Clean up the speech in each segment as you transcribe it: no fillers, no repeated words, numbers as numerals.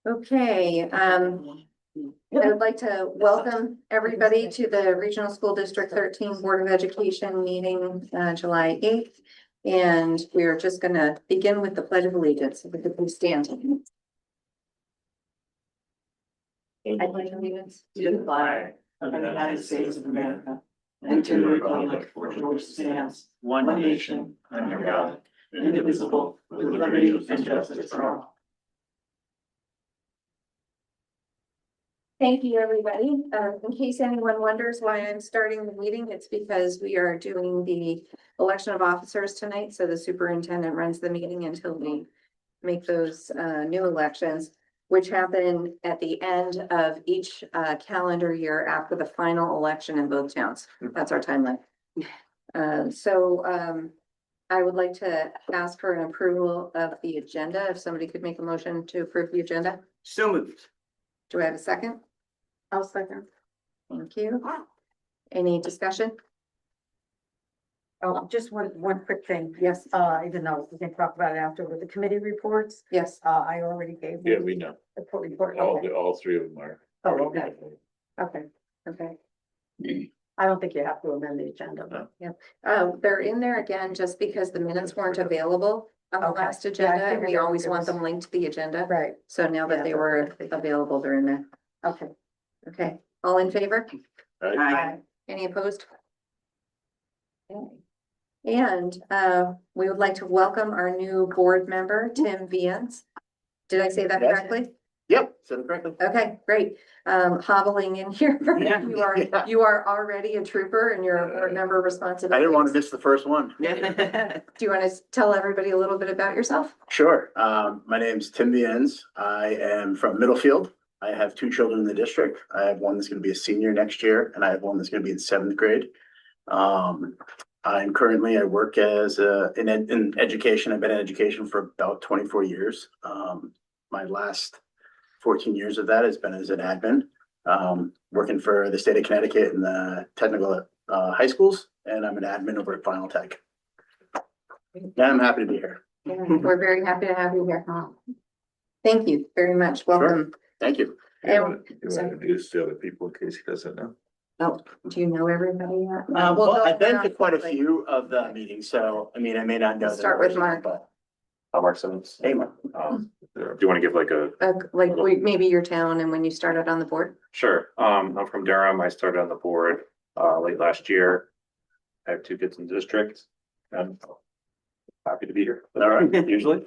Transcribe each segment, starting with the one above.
Okay, I would like to welcome everybody to the Regional School District 13 Board of Education meeting, July 8th. And we are just gonna begin with the Pledge of Allegiance. If we could please stand. I pledge allegiance To the flag of the United States of America and to the republic for which stands one nation under God, indivisible, with liberty and justice for all. Thank you, everybody. In case anyone wonders why I'm starting the meeting, it's because we are doing the election of officers tonight. So the superintendent runs the meeting until we make those new elections, which happen at the end of each calendar year after the final election in both towns. That's our timeline. I would like to ask for an approval of the agenda. If somebody could make a motion to approve the agenda. So moved. Do I have a second? I'll second. Thank you. Any discussion? Oh, just one quick thing. Yes, Even though we can talk about it after with the committee reports, yes. I already gave. Yeah, you we know. the full report. All, Okay. all three of them are. Oh, okay. Okay. I don't think you have to amend the agenda, but They're in there again, just because the minutes weren't available on the Okay. last Yeah, I agenda, and figured we there always want was- them linked to the agenda. right. So now that Yeah, they that's were what I figured. available, they're in there. Okay. Okay, all in favor? Aye. Any opposed? Okay. And we would like to welcome our new board member, Tim Vians. Did I say that Yes. correctly? Yep, said it correctly. Okay, great. Hobbling in here. You are already a trooper and you're a board member responsibility. I didn't want to miss the first one. Do you want to tell everybody a little bit about yourself? Sure. My name's Tim Viens. I am from Middlefield. I have two children in the district. I have one that's going to be a senior next year, and I have one that's going to be in seventh grade. I work as in education. I've been in education for about 24 years. My last 14 years of that has been as an admin, working for the state of Connecticut in the technical high schools, and I'm an admin over at Final Tech. And I'm happy to be here. We're very happy to have you here. Thank you very much. Welcome. Thank you. You want to introduce the other people in case he doesn't know? Do you know everybody yet? Well, I've been to quite a few of the meetings, so I mean, I may not know. them Start with personally, Mark. but- I'm Mark Simmons. Hey, Mark. Do you want to give like a? Maybe your town and when you started on the board? Sure. I'm from Durham. I started on the board late last year. I have two kids in the district. I'm happy to be here. All right. Usually.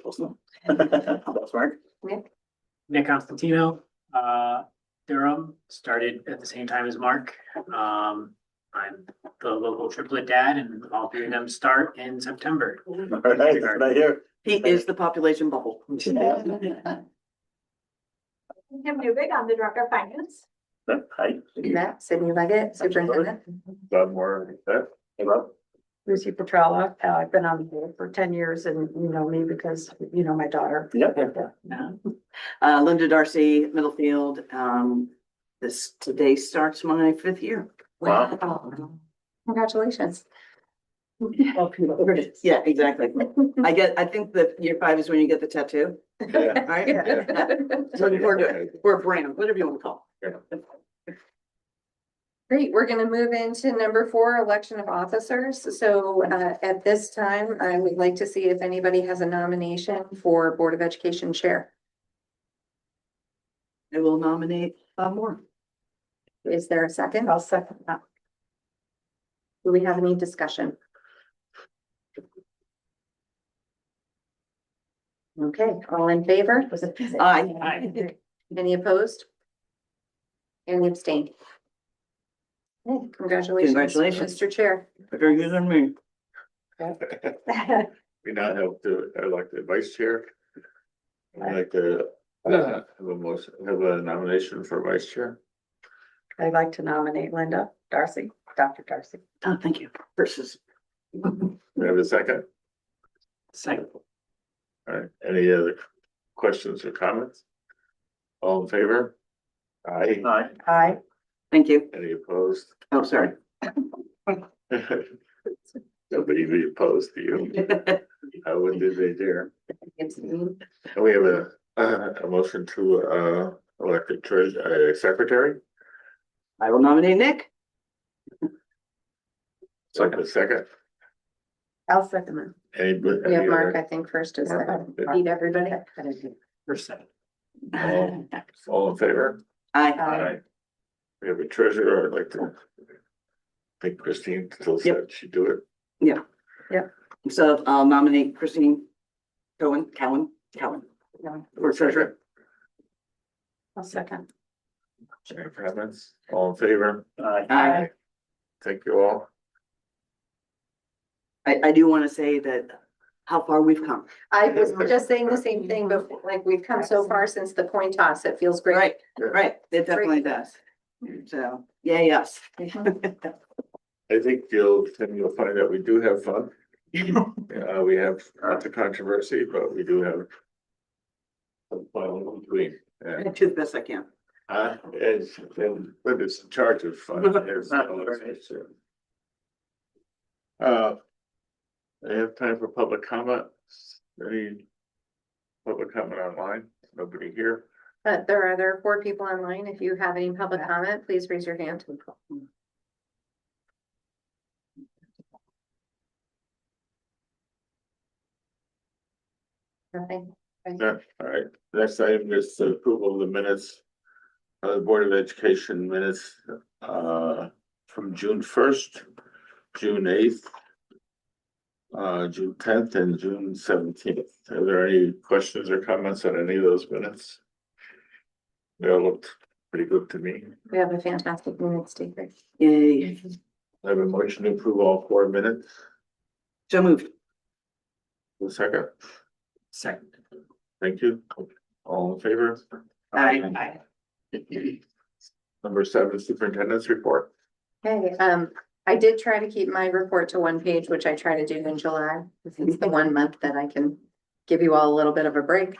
That's Mark. Nick Constantino, Durham, started at the same time as Mark. I'm the local triplet dad and all three of them start in September. All right, that's what I hear. He is the population bubble. Tim Newbig, I'm the Director of Finance. Hi. Matt, Sydney Leggett, superintendent. Bob Moore, that, Hey, Rob. Lucy Petrella, I've been on the board for 10 years and you know me because you know my daughter. Yep. Linda Darcy, Middlefield. Today starts my 5th year. Wow. Congratulations. Yeah, exactly. I think that year 5 is when you get the tattoo, yeah. right? Looking forward to it. Or a brand, whatever you want to call it. Great, we're gonna move into number 4, election of officers. So at this time, I would like to see if anybody has a nomination for Board of Education Chair. I will nominate Bob Moore. Is there a second? I'll second that. Do we have any discussion? Okay, all in favor? Aye. Any opposed? Any abstained? Okay, congratulations. Congratulations. Mr. Chair. Very good on me. We now have to elect the vice chair. I'd like to have a nomination for vice chair. I'd like to nominate Linda Darcy, Dr. Darcy. Oh, thank you. Versus. We have a second. Second. All right, any other questions or comments? All in favor? Aye. Hi. Aye. Thank you. Any opposed? Oh, sorry. Nobody be opposed to you. How would did they dare? It's me. And we have a A motion to, elected secretary, I will nominate Nick. second. I'll second it. Any, We have any Mark, I other, think, first is that. Yeah. Beat everybody. First second. all in favor? Aye. We have a treasurer, I'd like to. I think Christine still said she'd do it. So I'll nominate Christine Cowan, for treasurer. I'll second. Any comments? All in favor? Aye. Thank you all. I do want to say that how far we've come. I was just saying the same thing, but like we've come so far since the coin toss. It feels great. Right, it definitely does. So, yeah, yes. I think you'll find that we do have fun. We have lots of controversy, but we do have some fun in between. I do the best I can. But it's in charge of fun. I have time for public comment. Any public comment online? Nobody here? There are 4 people online. If you have any public comment, please raise your hand. Nothing. No, all right. Next item is the approval of the minutes. The Board of Education minutes, from June 1st, June 8th. June 10th and June 17th. Are there any questions or comments on any of those minutes? They all looked pretty good to me. We have a fantastic minutes taker. Yay. I have a motion to approve all 4 minutes. So moved. A second. Second. Thank you. All in favor? Aye. Number 7, superintendent's report. Okay, I did try to keep my report to 1 page, which I try to do in July. It's the 1 month that I can give you all a little bit of a break.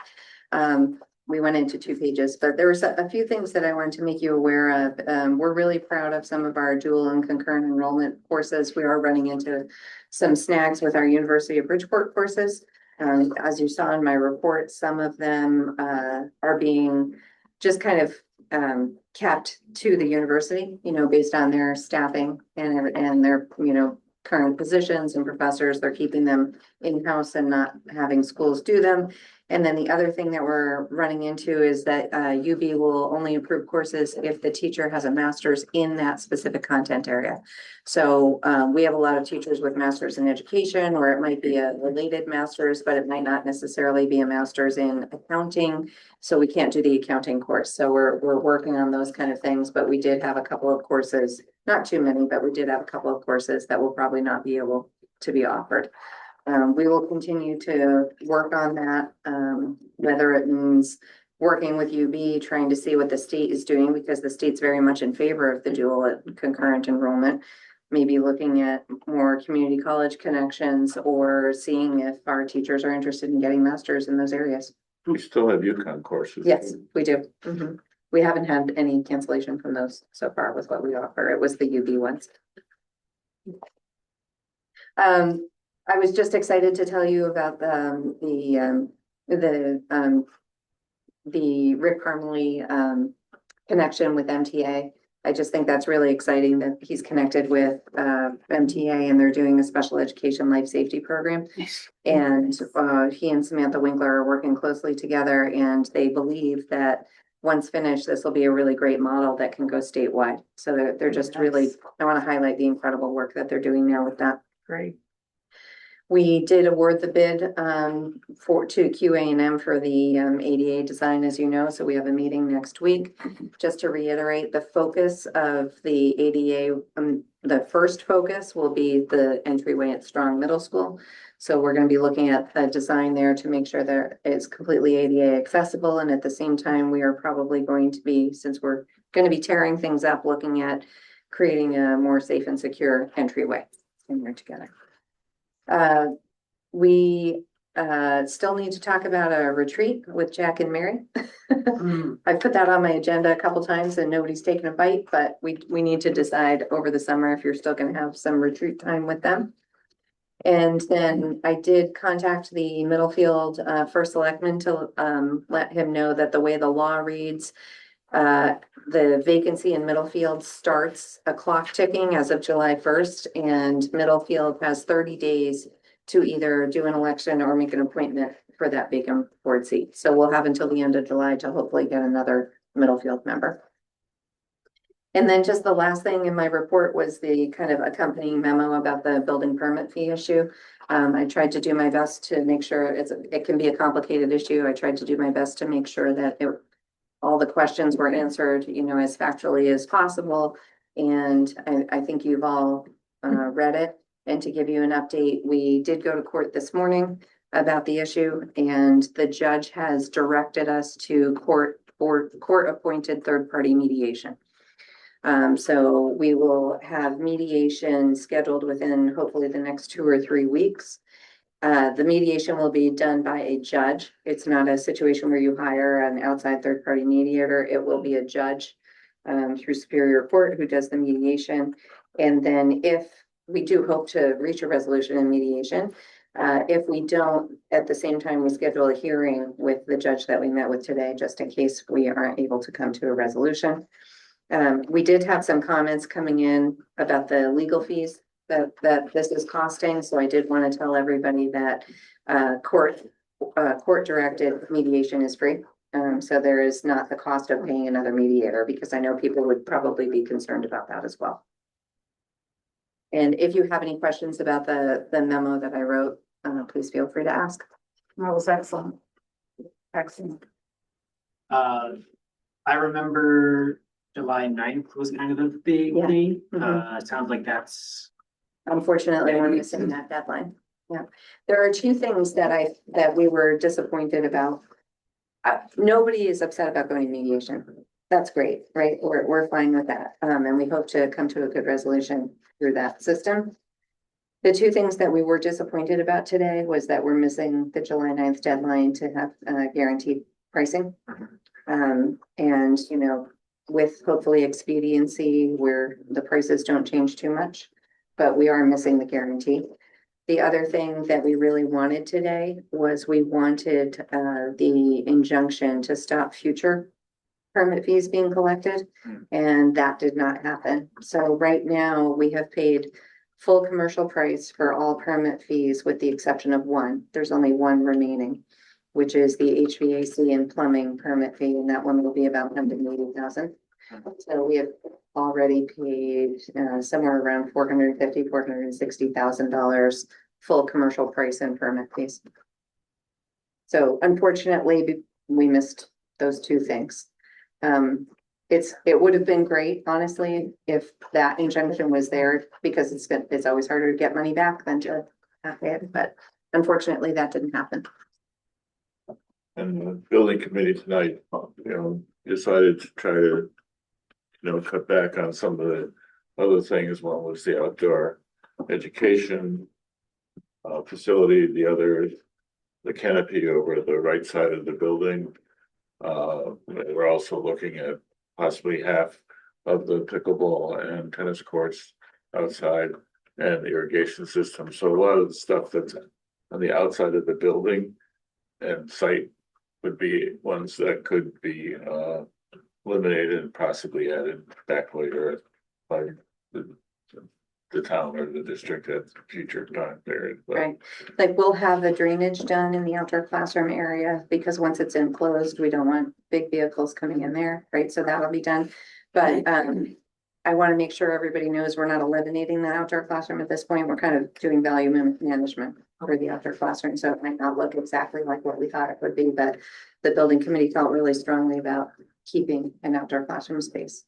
We went into 2 pages, but there was a few things that I wanted to make you aware of. We're really proud of some of our dual and concurrent enrollment courses. We are running into some snags with our University of Bridgeport courses. As you saw in my report, some of them are being just kind of kept to the university, based on their staffing and their, current positions and professors. They're keeping them in-house and not having schools do them. And then the other thing that we're running into is that UB will only approve courses if the teacher has a master's in that specific content area. So we have a lot of teachers with masters in education, or it might be a related master's, but it might not necessarily be a master's in accounting. So we can't do the accounting course. So we're working on those kind of things, but we did have a couple of courses, not too many, but we did have a couple of courses that will probably not be able to be offered. We will continue to work on that, whether it means working with UB, trying to see what the state is doing, because the state's very much in favor of the dual and concurrent enrollment. Maybe looking at more community college connections, or seeing if our teachers are interested in getting masters in those areas. We still have UConn courses. Yes, we do. We haven't had any cancellation from those so far with what we offer. It was the UB ones. I was just excited to tell you about the Rick Parmalee connection with MTA. I just think that's really exciting that he's connected with MTA, and they're doing a special education life safety program. And he and Samantha Winkler are working closely together, and they believe that once finished, this will be a really great model that can go statewide. So they're just really, I want to highlight the incredible work that they're doing now with that. Great. We did award the bid to QA&M for the ADA design, as you know, so we have a meeting next week. Just to reiterate, the focus of the ADA, the first focus will be the entryway at Strong Middle School. So we're going to be looking at the design there to make sure that it's completely ADA accessible. And at the same time, we are probably going to be, since we're going to be tearing things up, looking at creating a more safe and secure entryway in there together. We still need to talk about a retreat with Jack and Mary. I put that on my agenda a couple times and nobody's taken a bite, but we need to decide over the summer if you're still going to have some retreat time with them. And then I did contact the Middlefield first selectman to let him know that the way the law reads, the vacancy in Middlefield starts a clock ticking as of July 1st, and Middlefield has 30 days to either do an election or make an appointment for that vacant board seat. So we'll have until the end of July to hopefully get another Middlefield member. And then just the last thing in my report was the kind of accompanying memo about the building permit fee issue. I tried to do my best to make sure it can be a complicated issue. I tried to do my best to make sure that all the questions were answered, as factually as possible. And I think you've all read it. And to give you an update, we did go to court this morning about the issue, and the judge has directed us to court-appointed third-party mediation. So we will have mediation scheduled within hopefully the next 2 or 3 weeks. The mediation will be done by a judge. It's not a situation where you hire an outside third-party mediator. It will be a judge through Superior Court who does the mediation. And then if we do hope to reach a resolution in mediation, if we don't, at the same time, we schedule a hearing with the judge that we met with today, just in case we aren't able to come to a resolution. We did have some comments coming in about the legal fees that this is costing. So I did want to tell everybody that court directed mediation is free. So there is not the cost of paying another mediator, because I know people would probably be concerned about that as well. And if you have any questions about the memo that I wrote, please feel free to ask. That was excellent. Excellent. I remember July 9th was kind of a big Yeah. thing. Mhm. It sounds like that's, Unfortunately, we're missing that deadline. Yeah, there are two things that we were disappointed about. Nobody is upset about going to mediation. That's great, right? We're fine with that. And we hope to come to a good resolution through that system. The two things that we were disappointed about today was that we're missing the July 9th deadline to have guaranteed pricing. And, with hopefully expediency where the prices don't change too much, but we are missing the guarantee. The other thing that we really wanted today was we wanted the injunction to stop future permit fees being collected, and that did not happen. So right now we have paid full commercial price for all permit fees with the exception of one. There's only one remaining, which is the HVAC and plumbing permit fee, and that one will be about $180,000. So we have already paid somewhere around $460,000 full commercial price and permit fees. So unfortunately, we missed those two things. It would have been great, honestly, if that injunction was there, because it's always harder to get money back than to have it, but unfortunately that didn't happen. And the building committee tonight, decided to try to, cut back on some of the other things. One was the outdoor education facility. The other is the canopy over the right side of the building. We're also looking at possibly half of the pickleball and tennis courts outside and the irrigation system. So a lot of the stuff that's on the outside of the building and site would be ones that could be eliminated and possibly added back later by the town or the district at future time period. But Right, like we'll have the drainage done in the outdoor classroom area, because once it's enclosed, we don't want big vehicles coming in there, right? So that'll be done. But I want to make sure everybody knows we're not eliminating the outdoor classroom at this point. We're kind of doing value management for the outdoor classroom. So it might not look exactly like what we thought it would be, but the building committee felt really strongly about keeping an outdoor classroom space.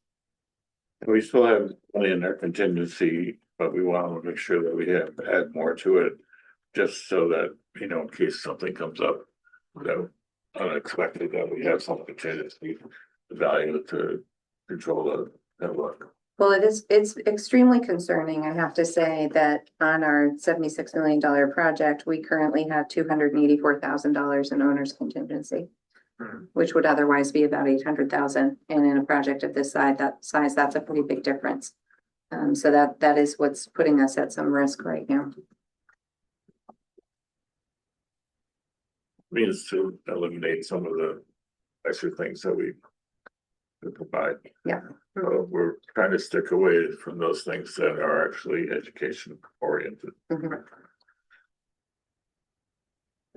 we still have money in our contingency, but we want to make sure that we add more to it, just so that, in case something comes up that unexpected, that we have some contingency value to control the network. Well, it's extremely concerning. I have to say that on our $76 million project, we currently have $284,000 in owner's contingency, which would otherwise be about 800,000. And in a project of this size, that's a pretty big difference. So that is what's putting us at some risk right now. means to eliminate some of the extra things that we could provide. Yeah. We're trying to stick away from those things that are actually education oriented. Mhm.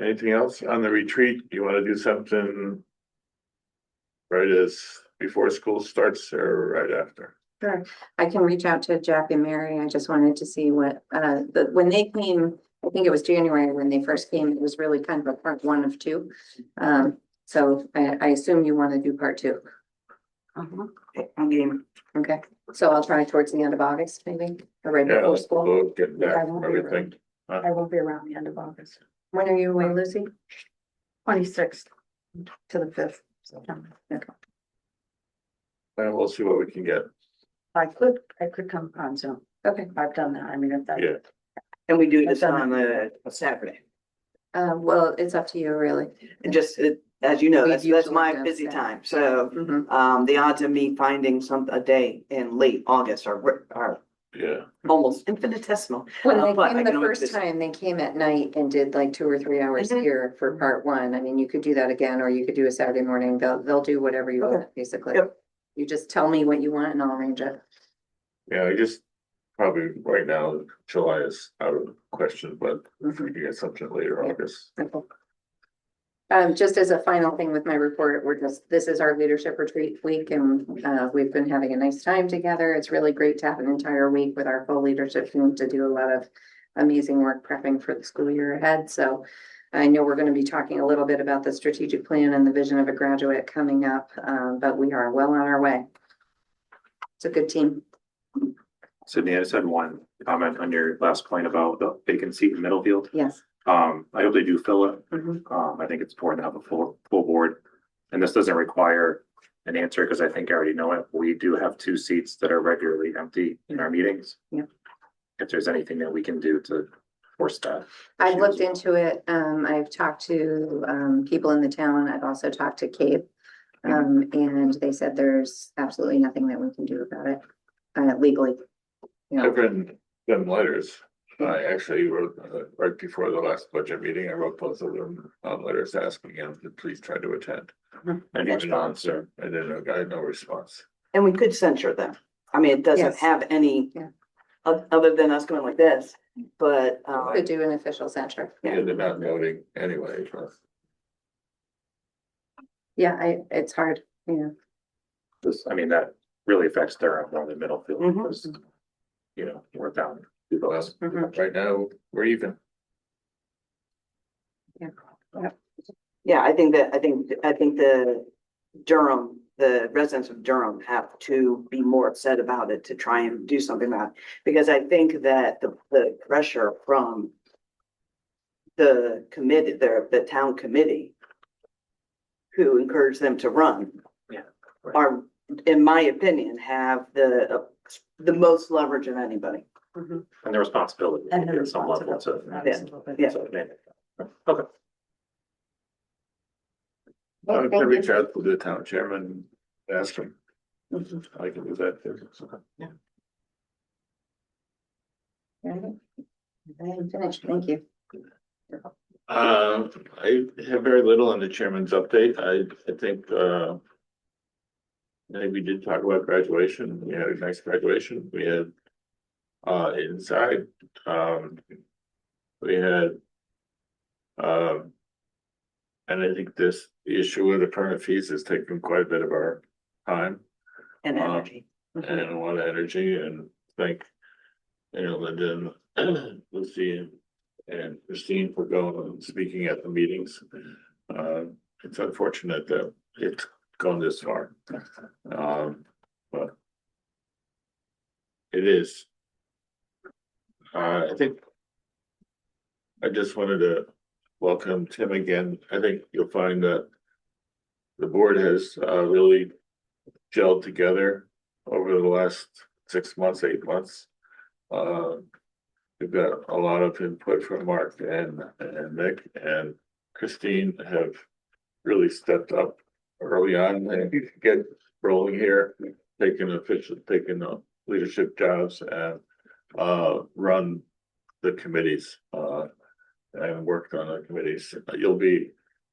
Anything else on the retreat? You want to do something right as before school starts or right after? Sure, I can reach out to Jack and Mary. I just wanted to see what, when they came, I think it was January when they first came, it was really kind of a part one of two. So I assume you want to do part two. I'm game. Okay, so I'll try towards the end of August, maybe, or right Yeah, before school. we'll get I back won't from be everything. I won't be around the end of August, When are you away, Lucy? 26th to the 5th September. And we'll see what we can get. I could come on Zoom. Okay, I've done that. I mean, if that. Yeah. And we do this on a Saturday. well, it's up to you, really. And just, as you know, We've that's usually my done busy Saturday. time, so, Mhm. the odds of me finding a day in late August are Yeah, almost infinitesimal. When they But I came can the always first visit. time, they came at night and did like 2 or 3 hours Mhm. here for part one. I mean, you could do that again, or you could do a Saturday morning. They'll do whatever you want, basically. Yep. You just tell me what you want and I'll arrange it. yeah, I just probably right now, July is out of the question, but if we can get something later Yeah. August. Simple. Just as a final thing with my report, this is our leadership retreat week and, we've been having a nice time together. It's really great to have an entire week with our full leadership team to do a lot of amazing work prepping for the school year ahead. So I know we're going to be talking a little bit about the strategic plan and the vision of a graduate coming up, but we are well on our way. It's a good team. Sydney, I just had one comment on your last point about the vacant seat in Middlefield. Yes. I hope they do fill it. Mhm. I think it's important to have a full board. And this doesn't require an answer because I think I already know it. We do have 2 seats that are regularly empty in our meetings. Yeah. If there's anything that we can do to force that. I've looked into it. I've talked to people in the town. I've also talked to Cape. And they said there's absolutely nothing that we can do about it legally. You know, I've written them letters. I actually wrote, right before the last budget meeting, I wrote both of them letters asking them to please try to attend. Mhm. And even answer, and then I had no response. And we could censure them. I mean, it doesn't Yes. have any, Yeah. other than us going like this, but, could do an official censure. Yeah, they're not voting anyway, but Yeah, it's hard, you know. This, I mean, that really affects Durham more than Middlefield. Mhm. Because, you know, we're down 2 votes. Mhm. right now, we're even. yeah, I think the Durham, the residents of Durham have to be more upset about it to try and do something about it. Because I think that the pressure from the committee, the town committee, who encouraged them to run. Yeah. Are, in my opinion, have the most leverage of anybody. And the responsibility. And the at some level to- responsibility. Absolutely. Yeah. So, okay. I can reach out to the town chairman, ask him. I can do that too. I'm finished, thank you. I have very little on the chairman's update. I think, we did talk about graduation. We had a nice graduation. We had, inside, we had, and I think the issue with the permit fees has taken quite a bit of our time And energy. and a lot of energy, and thank, Linda and Lucy and Christine for going and speaking at the meetings. It's unfortunate that it's gone this far. But it is. I think I just wanted to welcome Tim again. I think you'll find that the board has really gelled together over the last 6 months, 8 months. We've got a lot of input from Mark and Nick and Christine have really stepped up early on and get rolling here, taking leadership jobs and run the committees and worked on the committees. You'll be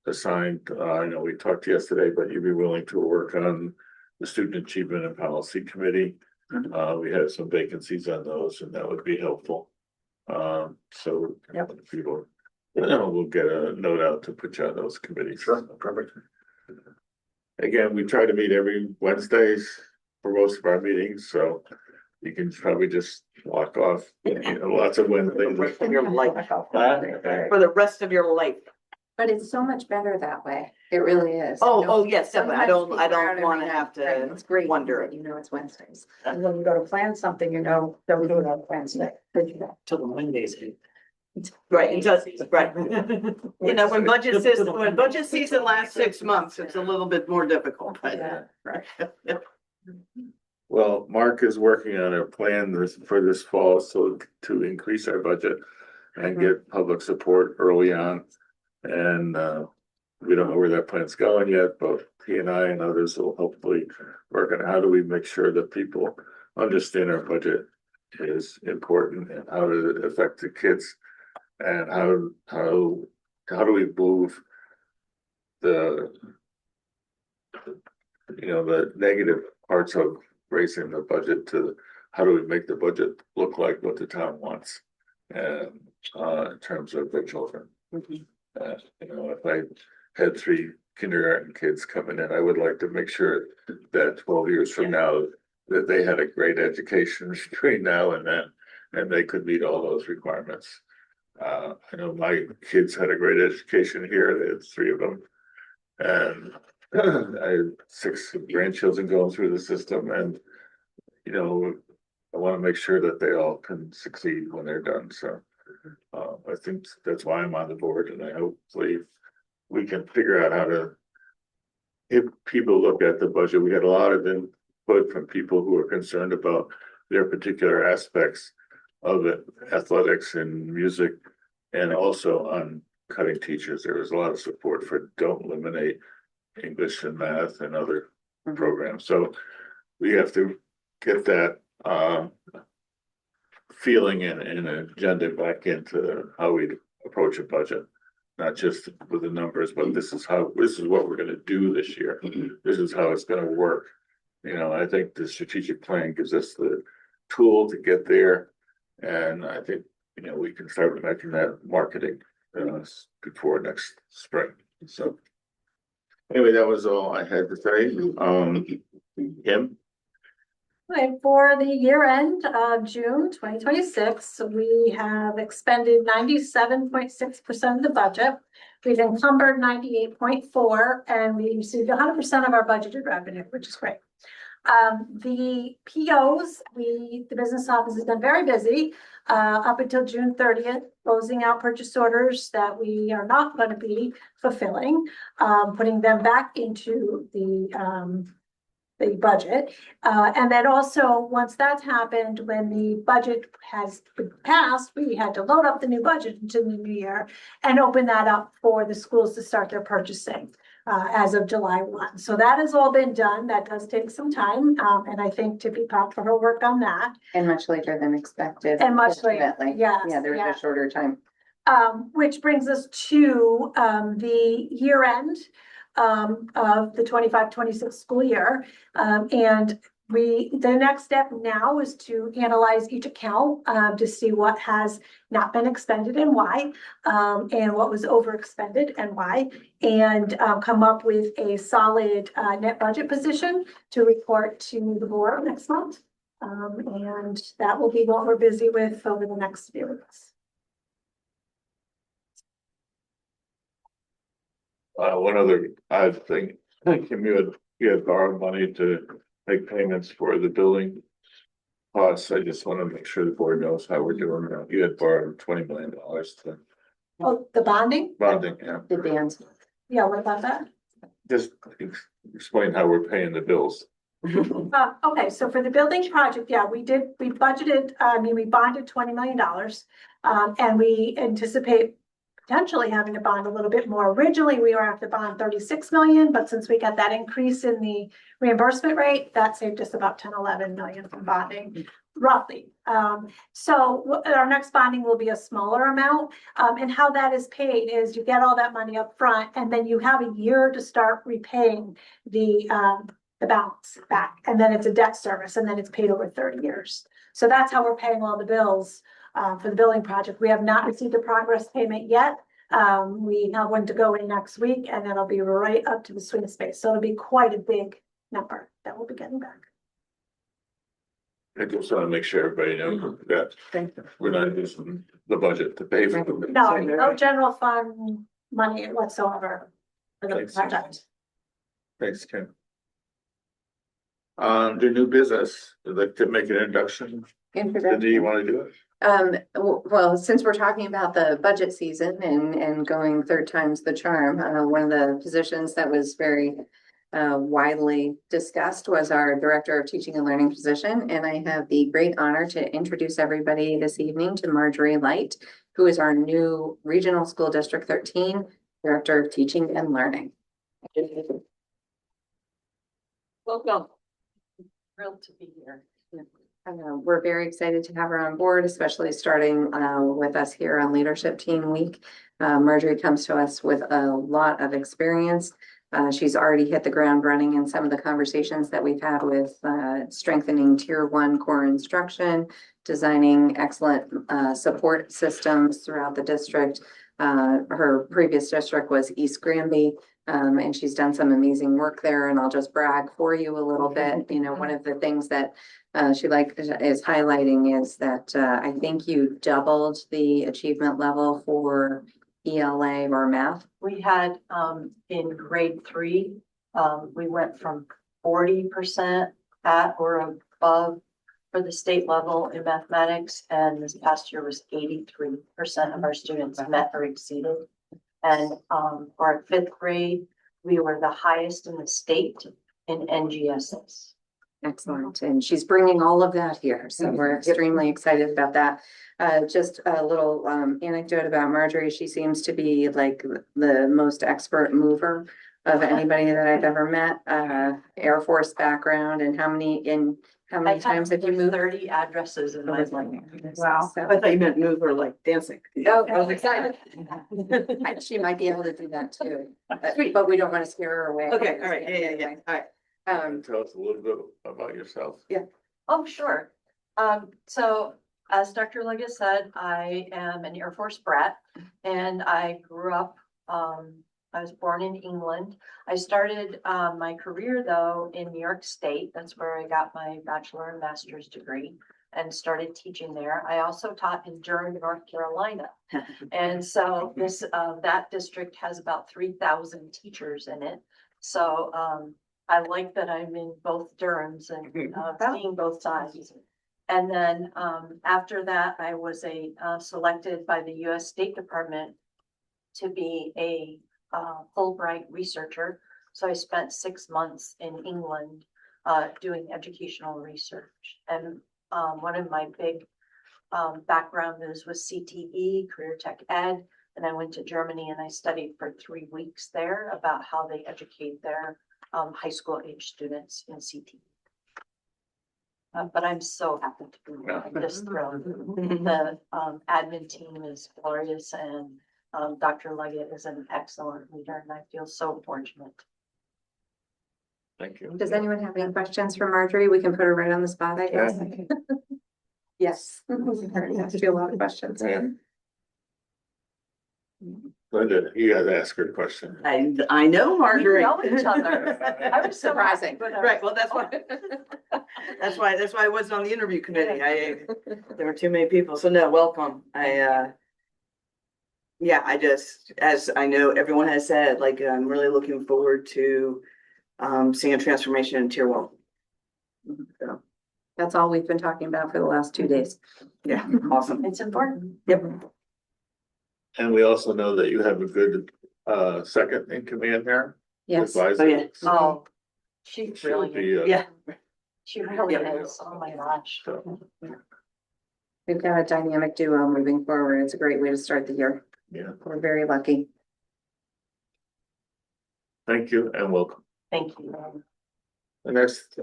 assigned, I know we talked yesterday, but you'd be willing to work on the Student Achievement and Policy Committee. We have some vacancies on those and that would be helpful. So. Yep. People, we'll get a note out to put you on those committees. Sure, perfect. Again, we try to meet every Wednesdays for most of our meetings, so you can probably just walk off, lots of For the Wednesdays. rest of your life, Uh, for the rest of your life. But it's so much better that way. It really is. Oh, yes, definitely. I Sometimes don't people are out wanna every have night, right? to It's great. wonder it. You know, it's Wednesdays. And when you go to plan something, you know, don't do it on Wednesday. Till the Mondays. Right, it does, right. You know, when budget season lasts 6 months, it's a little bit more difficult, but. Yeah, right. Well, Mark is working on a plan for this fall, so to increase our budget and get public support early on. And we don't know where that plan's going yet, but he and I and others will hopefully work on how do we make sure that people understand our budget is important and how to affect the kids. And how do we move the the negative parts of raising the budget to how do we make the budget look like what the town wants? And in terms of the children. If I had 3 kindergarten kids coming in, I would like to make sure that 12 years from now, that they had a great education between now and then, and they could meet all those requirements. I know my kids had a great education here. They had 3 of them. And I had 6 grandchildren going through the system and, I want to make sure that they all can succeed when they're done. So I think that's why I'm on the board and I hopefully we can figure out how to, if people look at the budget, we had a lot of input from people who are concerned about their particular aspects of it, athletics and music, and also on cutting teachers. There was a lot of support for don't eliminate English and math and other programs. So we have to get that feeling and agenda back into how we approach a budget. Not just with the numbers, but this is what we're gonna do this year. This is how it's gonna work. I think the strategic plan gives us the tool to get there. And I think, we can start making that marketing before next spring. So anyway, that was all I had to say. Kim? Okay, for the year end of June 2026, we have expended 97.6% of the budget. We've encumbered 98.4%, and we received 100% of our budgeted revenue, which is great. The POs, the business office has been very busy up until June 30th, closing out purchase orders that we are not going to be fulfilling, putting them back into the budget. And then also, once that's happened, when the budget has been passed, we had to load up the new budget into the new year and open that up for the schools to start their purchasing as of July 1. So that has all been done. That does take some time. And I think to be proud for her work on that. And much later than expected. And much later, ultimately. yes, Yeah, there was yes. a shorter time. Which brings us to the year end of the 25-26 school year. And the next step now is to analyze each account to see what has not been expended and why, and what was overexpended and why, and come up with a solid net budget position to report to the board next month. And that will be what we're busy with over the next few weeks. One other odd thing, Kim, you had borrowed money to make payments for the building costs. I just want to make sure the board knows how we're doing that. You had borrowed $20 million to Oh, the bonding? bonding, yeah. The dance. Yeah, what about that? Just explain how we're paying the bills. Okay, so for the building project, yeah, we budgeted, we bonded $20 million. And we anticipate potentially having to bond a little bit more. Originally, we were at the bond 36 million, but since we got that increase in the reimbursement rate, that saved us about 10, 11 million from bonding. roughly. So our next bonding will be a smaller amount. And how that is paid is you get all that money up front, and then you have a year to start repaying the balance back. And then it's a debt service, and then it's paid over 30 years. So that's how we're paying all the bills for the building project. We have not received a progress payment yet. We have one to go in next week, and it'll be right up to the swing space. So it'll be quite a big number that we'll be getting back. I just want to make sure everybody knows that we're not using the budget to pay for them. No, no general fund money whatsoever for the Thanks. project. Thanks, Kim. The new business, I'd like to make an introduction. Do you want to do it? Well, since we're talking about the budget season and going third time's the charm, one of the positions that was very widely discussed was our Director of Teaching and Learning position. And I have the great honor to introduce everybody this evening to Marjorie Light, who is our new Regional School District 13 Director of Teaching and Learning. Welcome. Thrilled to be here. We're very excited to have her on board, especially starting with us here on Leadership Team Week. Marjorie comes to us with a lot of experience. She's already hit the ground running in some of the conversations that we've had with strengthening Tier 1 core instruction, designing excellent support systems throughout the district. Her previous district was East Granby. And she's done some amazing work there, and I'll just brag for you a little bit. You know, one of the things that she is highlighting is that I think you doubled the achievement level for ELA or math. We had, in grade 3, we went from 40% at or above for the state level in mathematics, and this past year was 83% of our students met or exceeded. And for our 5th grade, we were the highest in the state in NGSS. Excellent. And she's bringing all of that here. So we're extremely excited about that. Just a little anecdote about Marjorie. She seems to be like the most expert mover of anybody that I've ever met. Air Force background, and how many times have you moved? 30 addresses in my life. Wow. I thought you meant move or like dancing. Oh, I was excited. She might be able to do that too, but we don't want to scare her away. Okay, all right, yeah, all right. Tell us a little bit about yourself. Oh, sure. So as Dr. Leggett said, I am an Air Force brat, and I grew up, I was born in England. I started my career though in New York State. That's where I got my bachelor and master's degree and started teaching there. I also taught in Durham, North Carolina. And so that district has about 3,000 teachers in it. So I like that I'm in both Durhams and seeing both sides. And then after that, I was selected by the U.S. State Department to be a Fulbright researcher. So I spent 6 months in England doing educational research. And one of my big background is with CTE, Career Tech Ed. And I went to Germany and I studied for 3 weeks there about how they educate their high school age students in CTE. But I'm so happy to be here. I'm just thrilled. The admin team is glorious, and Dr. Leggett is an excellent leader, and I feel so fortunate. Thank you. Does anyone have any questions for Marjorie? We can put her right on the spot, I guess. Yes. Asked you a lot of questions. Yeah. Linda, you gotta ask her a question. I know Marjorie. We know each other. I was Surprising. Right, well, that's why. That's why I wasn't on the interview committee. There were too many people, so no, welcome. Yeah, I just, as I know everyone has said, like, I'm really looking forward to seeing a transformation in Tier 1. So, That's all we've been talking about for the last 2 days. yeah, awesome. It's important. Yep. And we also know that you have a good second in command there. Yes. Advisor. Oh, yeah. Oh, she's She'll brilliant. be, Yeah. She really Yeah. is. Oh my gosh. so, We've got a dynamic duo moving forward. It's a great way to start the year. yeah, We're very lucky. thank you and welcome. Thank you. The next,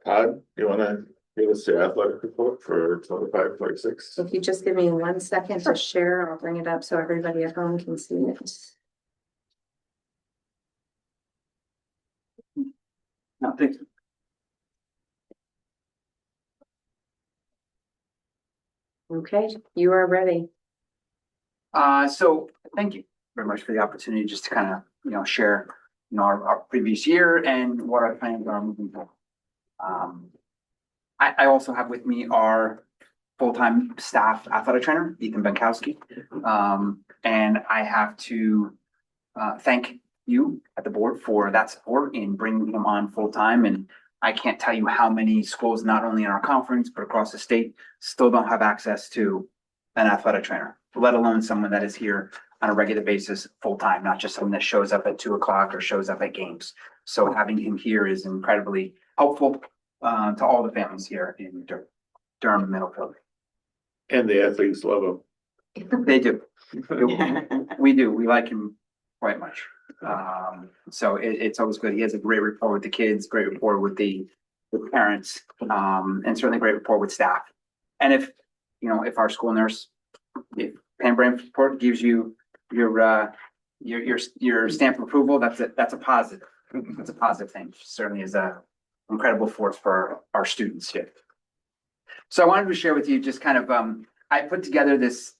Todd, you wanna Give us the athletic report for 25-26. So if you just give me 1 second to share, I'll bring it up so everybody at home can see it. No, thanks. Okay, you are ready. So thank you very much for the opportunity just to kind of, share, our previous year and what our plans are moving forward. I also have with me our full-time staff athletic trainer, Ethan Benkowski. And I have to thank you at the board for that support in bringing him on full-time. And I can't tell you how many schools, not only in our conference, but across the state, still don't have access to an athletic trainer, let alone someone that is here on a regular basis, full-time, not just someone that shows up at 2 o'clock or shows up at games. So having him here is incredibly helpful to all the families here in Durham and Middlefield. And the athletes love them. They do. We do. We like him quite much. So it's always good. He has a great rapport with the kids, great rapport with the parents, and certainly great rapport with staff. And if our school nurse, if Pam Branford gives you your stamp of approval, that's a positive. That's a positive thing. She certainly is a incredible force for our students here. So I wanted to share with you just kind of, I put together this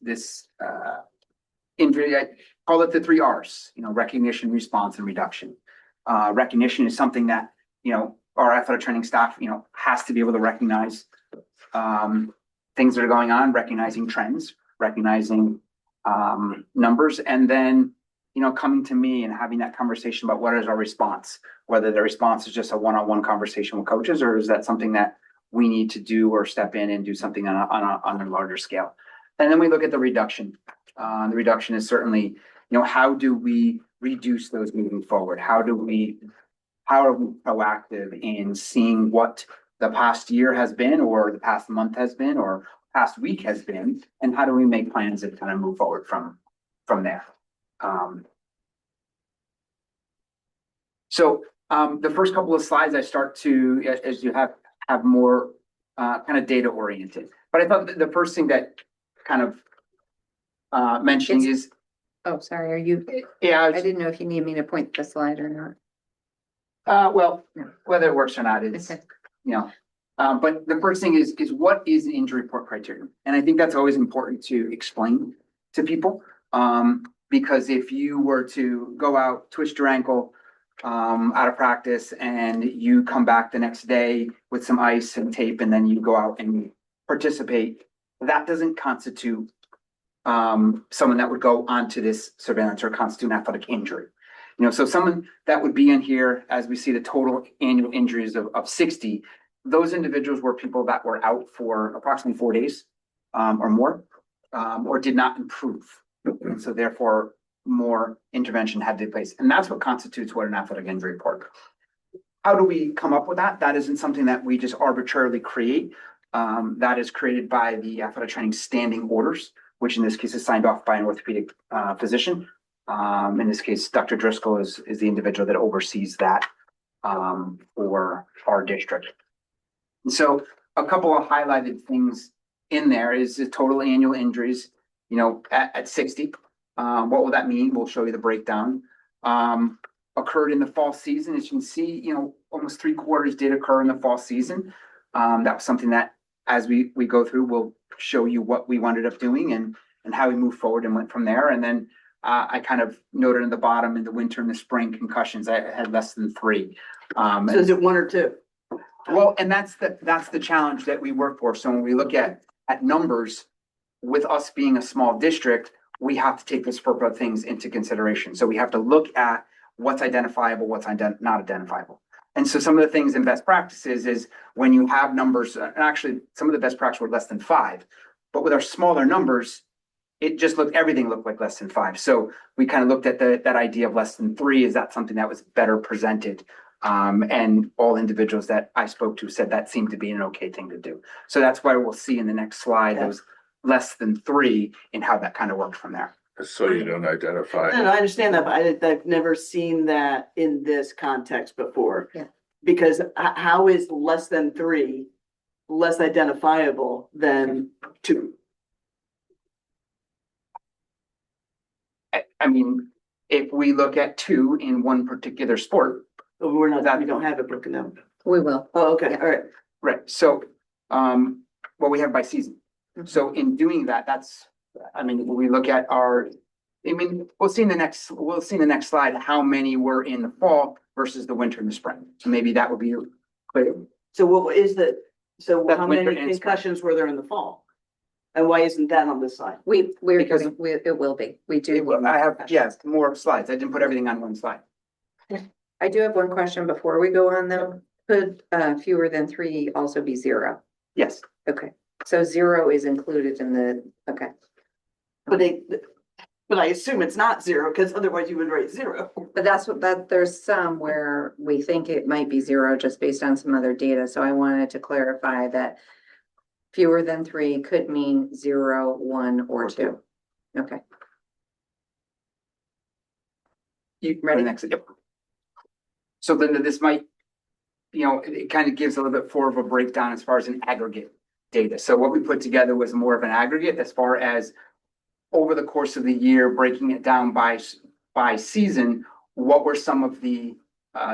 injury, I call it the 3 R's, recognition, response, and reduction. Recognition is something that, our athletic training staff, has to be able to recognize things that are going on, recognizing trends, recognizing numbers, and then, coming to me and having that conversation about what is our response, whether the response is just a one-on-one conversation with coaches, or is that something that we need to do or step in and do something on a larger scale. And then we look at the reduction. The reduction is certainly, how do we reduce those moving forward? How are we proactive in seeing what the past year has been, or the past month has been, or past week has been, and how do we make plans that kind of move forward from there? So the first couple of slides I start to, as you have more kind of data oriented. But I thought that the first thing that kind of mentioning is, Oh, sorry, are you, yeah, I didn't know if you need me to point the slide or not. well, whether it works or not is, Okay. But the first thing is what is an injury report criteria? And I think that's always important to explain to people. Because if you were to go out, twist your ankle out of practice, and you come back the next day with some ice and tape, and then you go out and participate, that doesn't constitute someone that would go onto this surveillance or constitute an athletic injury. So someone that would be in here, as we see the total annual injuries of 60, those individuals were people that were out for approximately 4 days or more, or did not improve. And so therefore, more intervention had to take place. And that's what constitutes what an athletic injury report. How do we come up with that? That isn't something that we just arbitrarily create. That is created by the athletic training standing orders, which in this case is signed off by an orthopedic physician. In this case, Dr. Driscoll is the individual that oversees that for our district. And so a couple of highlighted things in there is the total annual injuries, at 60. What will that mean? We'll show you the breakdown. Occurred in the fall season. As you can see, almost 3/4 did occur in the fall season. That was something that as we go through, we'll show you what we ended up doing and how we moved forward and went from there. And then I kind of noted in the bottom, in the winter and the spring concussions, I had less than 3. So is it 1 or 2? Well, and that's the challenge that we work for. So when we look at numbers, with us being a small district, we have to take this for things into consideration. So we have to look at what's identifiable, what's not identifiable. And so some of the things in best practices is when you have numbers, and actually some of the best practices were less than 5, but with our smaller numbers, everything looked like less than 5. So we kind of looked at that idea of less than 3. Is that something that was better presented? And all individuals that I spoke to said that seemed to be an okay thing to do. So that's why we'll see in the next slide, those less than 3 and how that kind of worked from there. So you don't identify. No, I understand that, but I've never seen that in this context before. Yeah. Because how is less than 3 less identifiable than two. I mean, if we look at two in one particular sport, We're not, we don't have it broken down. We will. Oh, okay, Yeah. all right. right, so, what we have by season. So in doing that, that's, I mean, when we look at our, I mean, we'll see in the next slide, how many were in the fall versus the winter and the spring. So maybe that would be clear. So what is the, so That's how winter many and spring. concussions were there in the fall? And why isn't that on this slide? We're Because- doing, it will be. We do. I have, yes, more slides. I didn't put everything on one slide. I do have one question before we go on though. Could fewer than three also be zero? Yes, Okay, so zero is included in the, okay. But I assume it's not zero, because otherwise you would write zero. But that's what, that, there's some where we think it might be zero just based on some other data, so I wanted to clarify that fewer than three could mean 0, 1, or 2. Okay, you, Ready? next, yep. So then this might, you know, it kind of gives a little bit more of a breakdown as far as an aggregate data. So what we put together was more of an aggregate as far as over the course of the year, breaking it down by season, what were some of the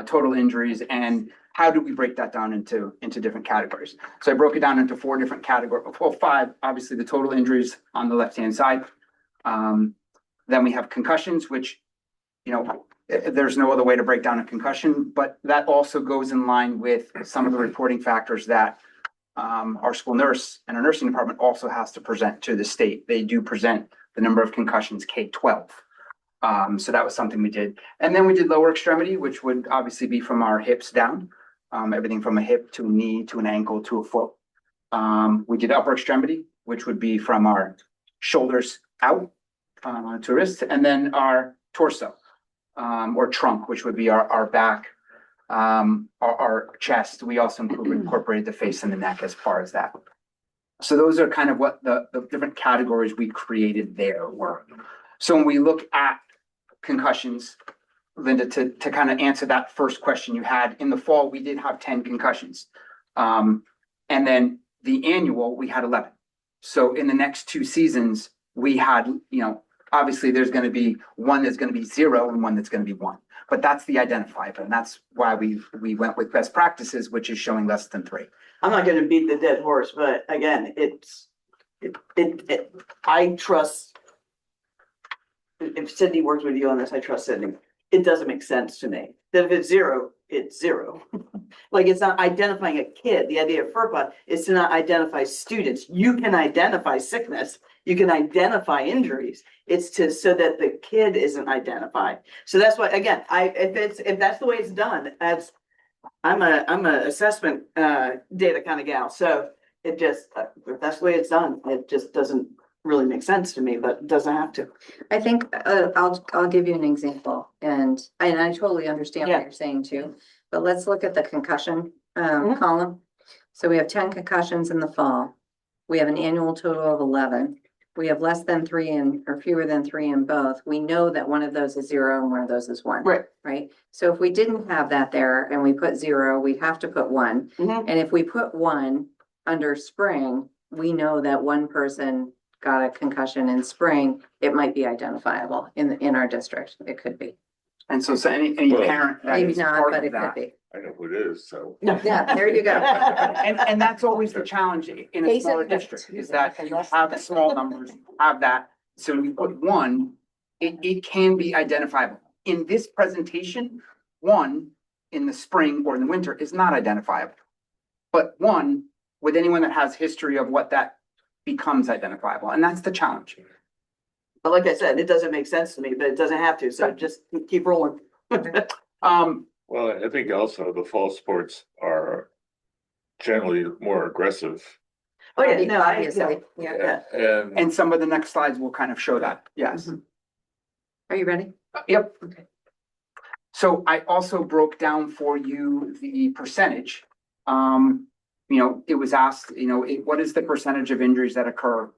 total injuries and how do we break that down into different categories? So I broke it down into 4 different categories, well, 5, obviously the total injuries on the left-hand side. Then we have concussions, which, you know, there's no other way to break down a concussion, but that also goes in line with some of the reporting factors that our school nurse and our nursing department also has to present to the state. They do present the number of concussions K-12. So that was something we did. And then we did lower extremity, which would obviously be from our hips down, everything from a hip to a knee to an ankle to a foot. We did upper extremity, which would be from our shoulders out to wrist, and then our torso or trunk, which would be our back, our chest. We also incorporated the face and the neck as far as that. So those are kind of what the different categories we created there were. So when we look at concussions, Linda, to kind of answer that first question you had, in the fall, we did have 10 concussions. And then the annual, we had 11. So in the next 2 seasons, we had, you know, obviously there's going to be one that's going to be 0 and one that's going to be 1. But that's the identifier, and that's why we went with best practices, which is showing less than 3. I'm not gonna beat the dead horse, but again, I trust. If Sydney works with you on this, I trust Sydney. It doesn't make sense to me that if it's 0, it's 0. Like, it's not identifying a kid. The idea of FERPA is to not identify students. You can identify sickness. You can identify injuries. It's to, so that the kid isn't identified. So that's why, again, if that's the way it's done, as I'm a assessment data kind of gal. So it just, if that's the way it's done, it just doesn't really make sense to me, but it doesn't have to. I think I'll give you an example, and I totally understand what Yeah. you're saying too. But let's look at the concussion Mhm. column. So we have 10 concussions in the fall. We have an annual total of 11. We have less than 3 or fewer than 3 in both. We know that one of those is 0 and one of those is 1. Right. Right? So if we didn't have that there and we put 0, we'd have to put 1. Mhm. And if we put 1 under spring, we know that one person got a concussion in spring, it might be identifiable in our district. It could be. And so any Well, parent that Maybe is not, part but of it could that. be. I know who it is, so. Yeah, there you go. And that's always the challenge in a Case in smaller point. district, is that you have the small numbers, have that. So when you put 1, it can be identifiable. In this presentation, 1 in the spring or in the winter is not identifiable. But 1, with anyone that has history of what that becomes identifiable, and that's the challenge. But like I said, it doesn't make sense to me, but it doesn't have to. So just keep rolling. Well, I think also the fall sports are generally more aggressive. Oh, yeah, no, Obviously, yeah. And And some of the next slides will kind of show that, yes. Mhm. Are you ready? Yep. Okay. So I also broke down for you the percentage. You know, it was asked, you know, what is the percentage of injuries that occur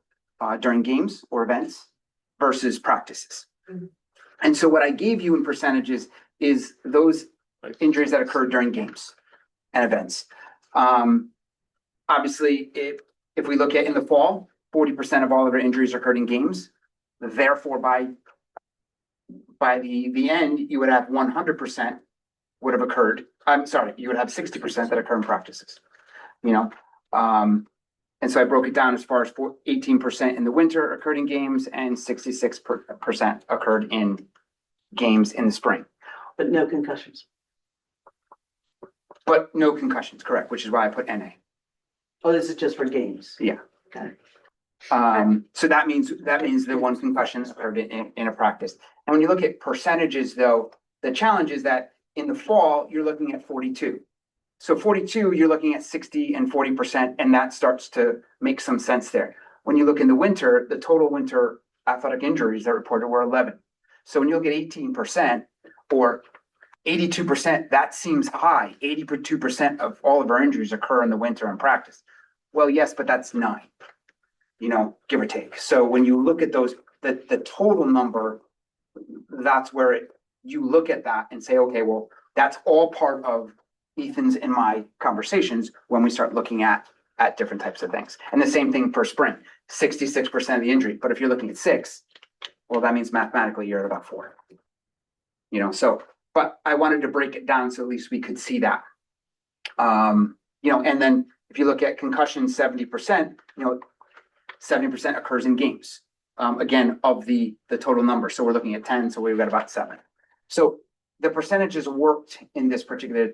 during games or events versus practices? Mhm. And so what I gave you in percentages is those injuries that occur during games and events. obviously, if we look at in the fall, 40% of all of our injuries occurred in games. Therefore, by the end, you would have 100% would have occurred. I'm sorry, you would have 60% that occur in practices. You know, and so I broke it down as far as 18% in the winter occurred in games and 66% occurred in games in the spring. But no concussions. But no concussions, correct, which is why I put NA. Oh, this is just for games. Yeah. Okay. So that means the one concussion occurred in a practice. And when you look at percentages, though, the challenge is that in the fall, you're looking at 42. So 42, you're looking at 60 and 40%, and that starts to make some sense there. When you look in the winter, the total winter athletic injuries that reported were 11. So when you look at 18% or 82%, that seems high. 82% of all of our injuries occur in the winter in practice. Well, yes, but that's 9, give or take. So when you look at those, the total number, that's where you look at that and say, okay, well, that's all part of Ethan's and my conversations when we start looking at different types of things. And the same thing for spring, 66% of the injury. But if you're looking at 6, well, that means mathematically you're at about 4. But I wanted to break it down so at least we could see that. And then if you look at concussion, 70%, 70% occurs in games. Again, of the total number. So we're looking at 10, so we've got about 7. So the percentages worked in this particular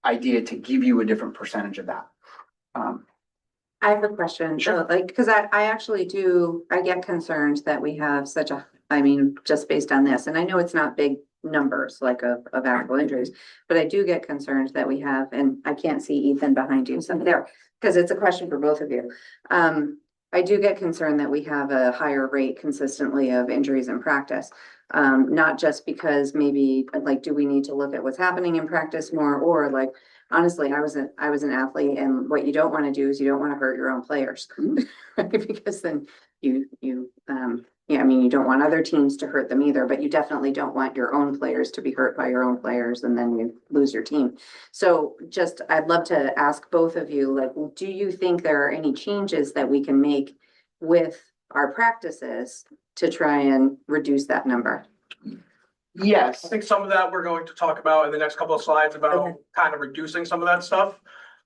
idea to give you a different percentage of that. I have a question, Sure. because I actually I get concerned that we have just based on this, and I know it's not big numbers like of actual injuries, but I do get concerned that we have, and I can't see Ethan behind you, so there, because it's a question for both of you. I do get concerned that we have a higher rate consistently of injuries in practice. Not just because maybe do we need to look at what's happening in practice more, or honestly, I was an athlete, and what you don't want to do is you don't want to hurt your own players. Right? Because then you don't want other teams to hurt them either, but you definitely don't want your own players to be hurt by your own players, and then you lose your team. So I'd love to ask both of you, do you think there are any changes that we can make with our practices to try and reduce that number? Yes. I think some of that we're going to talk about in the next couple of slides about kind of reducing some of that stuff.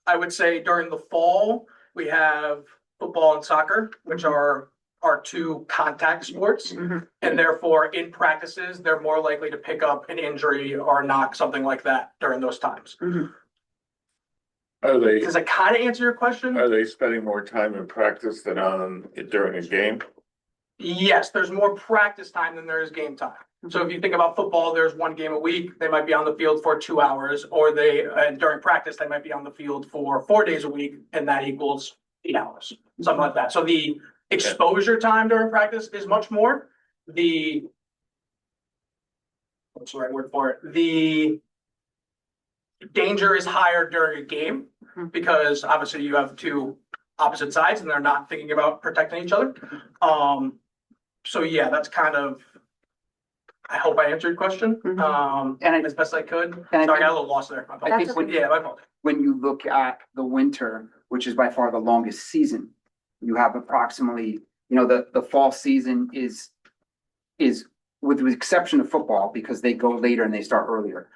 I would say during the fall, we have football and soccer, which are our 2 contact sports. And therefore in practices, they're more likely to pick up an injury or knock, something like that during those times. Are they, Does that kind of answer your question? are they spending more time in practice than during a game? Yes, there's more practice time than there is game time. So if you think about football, there's 1 game a week. They might be on the field for 2 hours, or during practice, they might be on the field for 4 days a week, and that equals 8 hours, something like that. So the exposure time during practice is much more. What's the right word for it? The danger is higher during a game because obviously you have 2 opposite sides and they're not thinking about protecting each other. So yeah, that's kind of, I hope I answered your question, as best I could. Sorry, I got a little lost there. My I think apologies. when you look at the winter, which is by far the longest season, you have approximately, the fall season is with the exception of football, because they go later and they start earlier.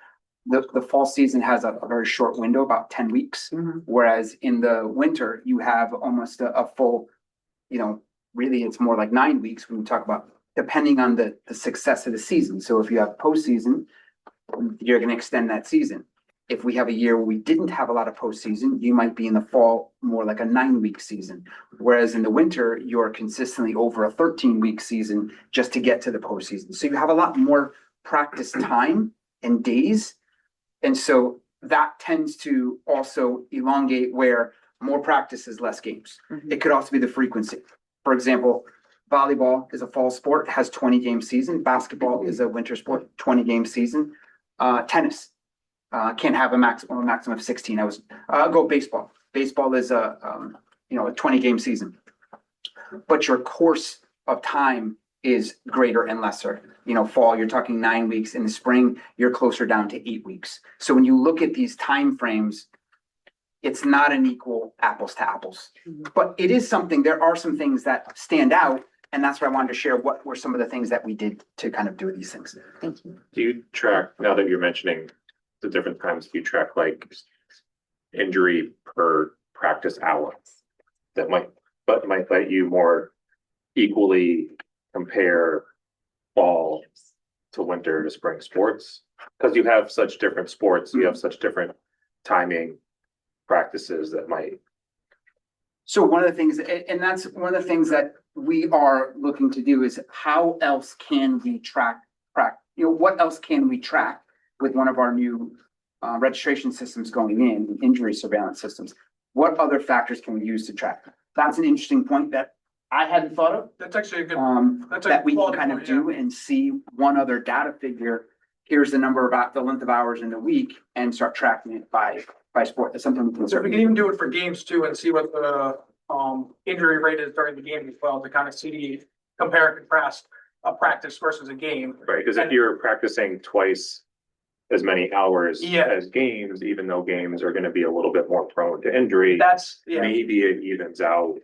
The fall season has a very short window, about 10 weeks. Whereas in the winter, you have almost a full, really it's more like 9 weeks when we talk about, depending on the success of the season. So if you have postseason, you're going to extend that season. If we have a year where we didn't have a lot of postseason, you might be in the fall more like a 9-week season. Whereas in the winter, you're consistently over a 13-week season just to get to the postseason. So you have a lot more practice time and days. And so that tends to also elongate where more practice is less games. It could also be the frequency. For example, volleyball is a fall sport, has 20-game season. Basketball is a winter sport, 20-game season. Tennis can't have a maximum of 16. I'll go baseball. Baseball is a 20-game season. But your course of time is greater and lesser. Fall, you're talking 9 weeks. In the spring, you're closer down to 8 weeks. So when you look at these time frames, it's not an equal apples to apples. Mhm. But it is something, there are some things that stand out, and that's why I wanted to share what were some of the things that we did to kind of do these things. Thank you. Do you track, now that you're mentioning the different times, do you track like injury per practice hour? That might let you more equally compare fall to winter to spring sports? Because you have such different sports, you have such different timing practices that might. So one of the things, and that's one of the things that we are looking to do is how else can we track, what else can we track with one of our new registration systems going in, injury surveillance systems? What other factors can we use to track? That's an interesting point that I hadn't thought of. That's actually a good, that's a That we can quality kind of point, yeah. do and see one other data figure. Here's the number about the length of hours in the week and start tracking it by sport. That's something we can So we can certainly. even do it for games too and see what the injury rate is during the game as well to kind of see, compare and contrast a practice versus a game. Right, because if you're practicing twice as many hours Yeah. as games, even though games are gonna be a little bit more prone to injury, That's, yeah, maybe it evens out.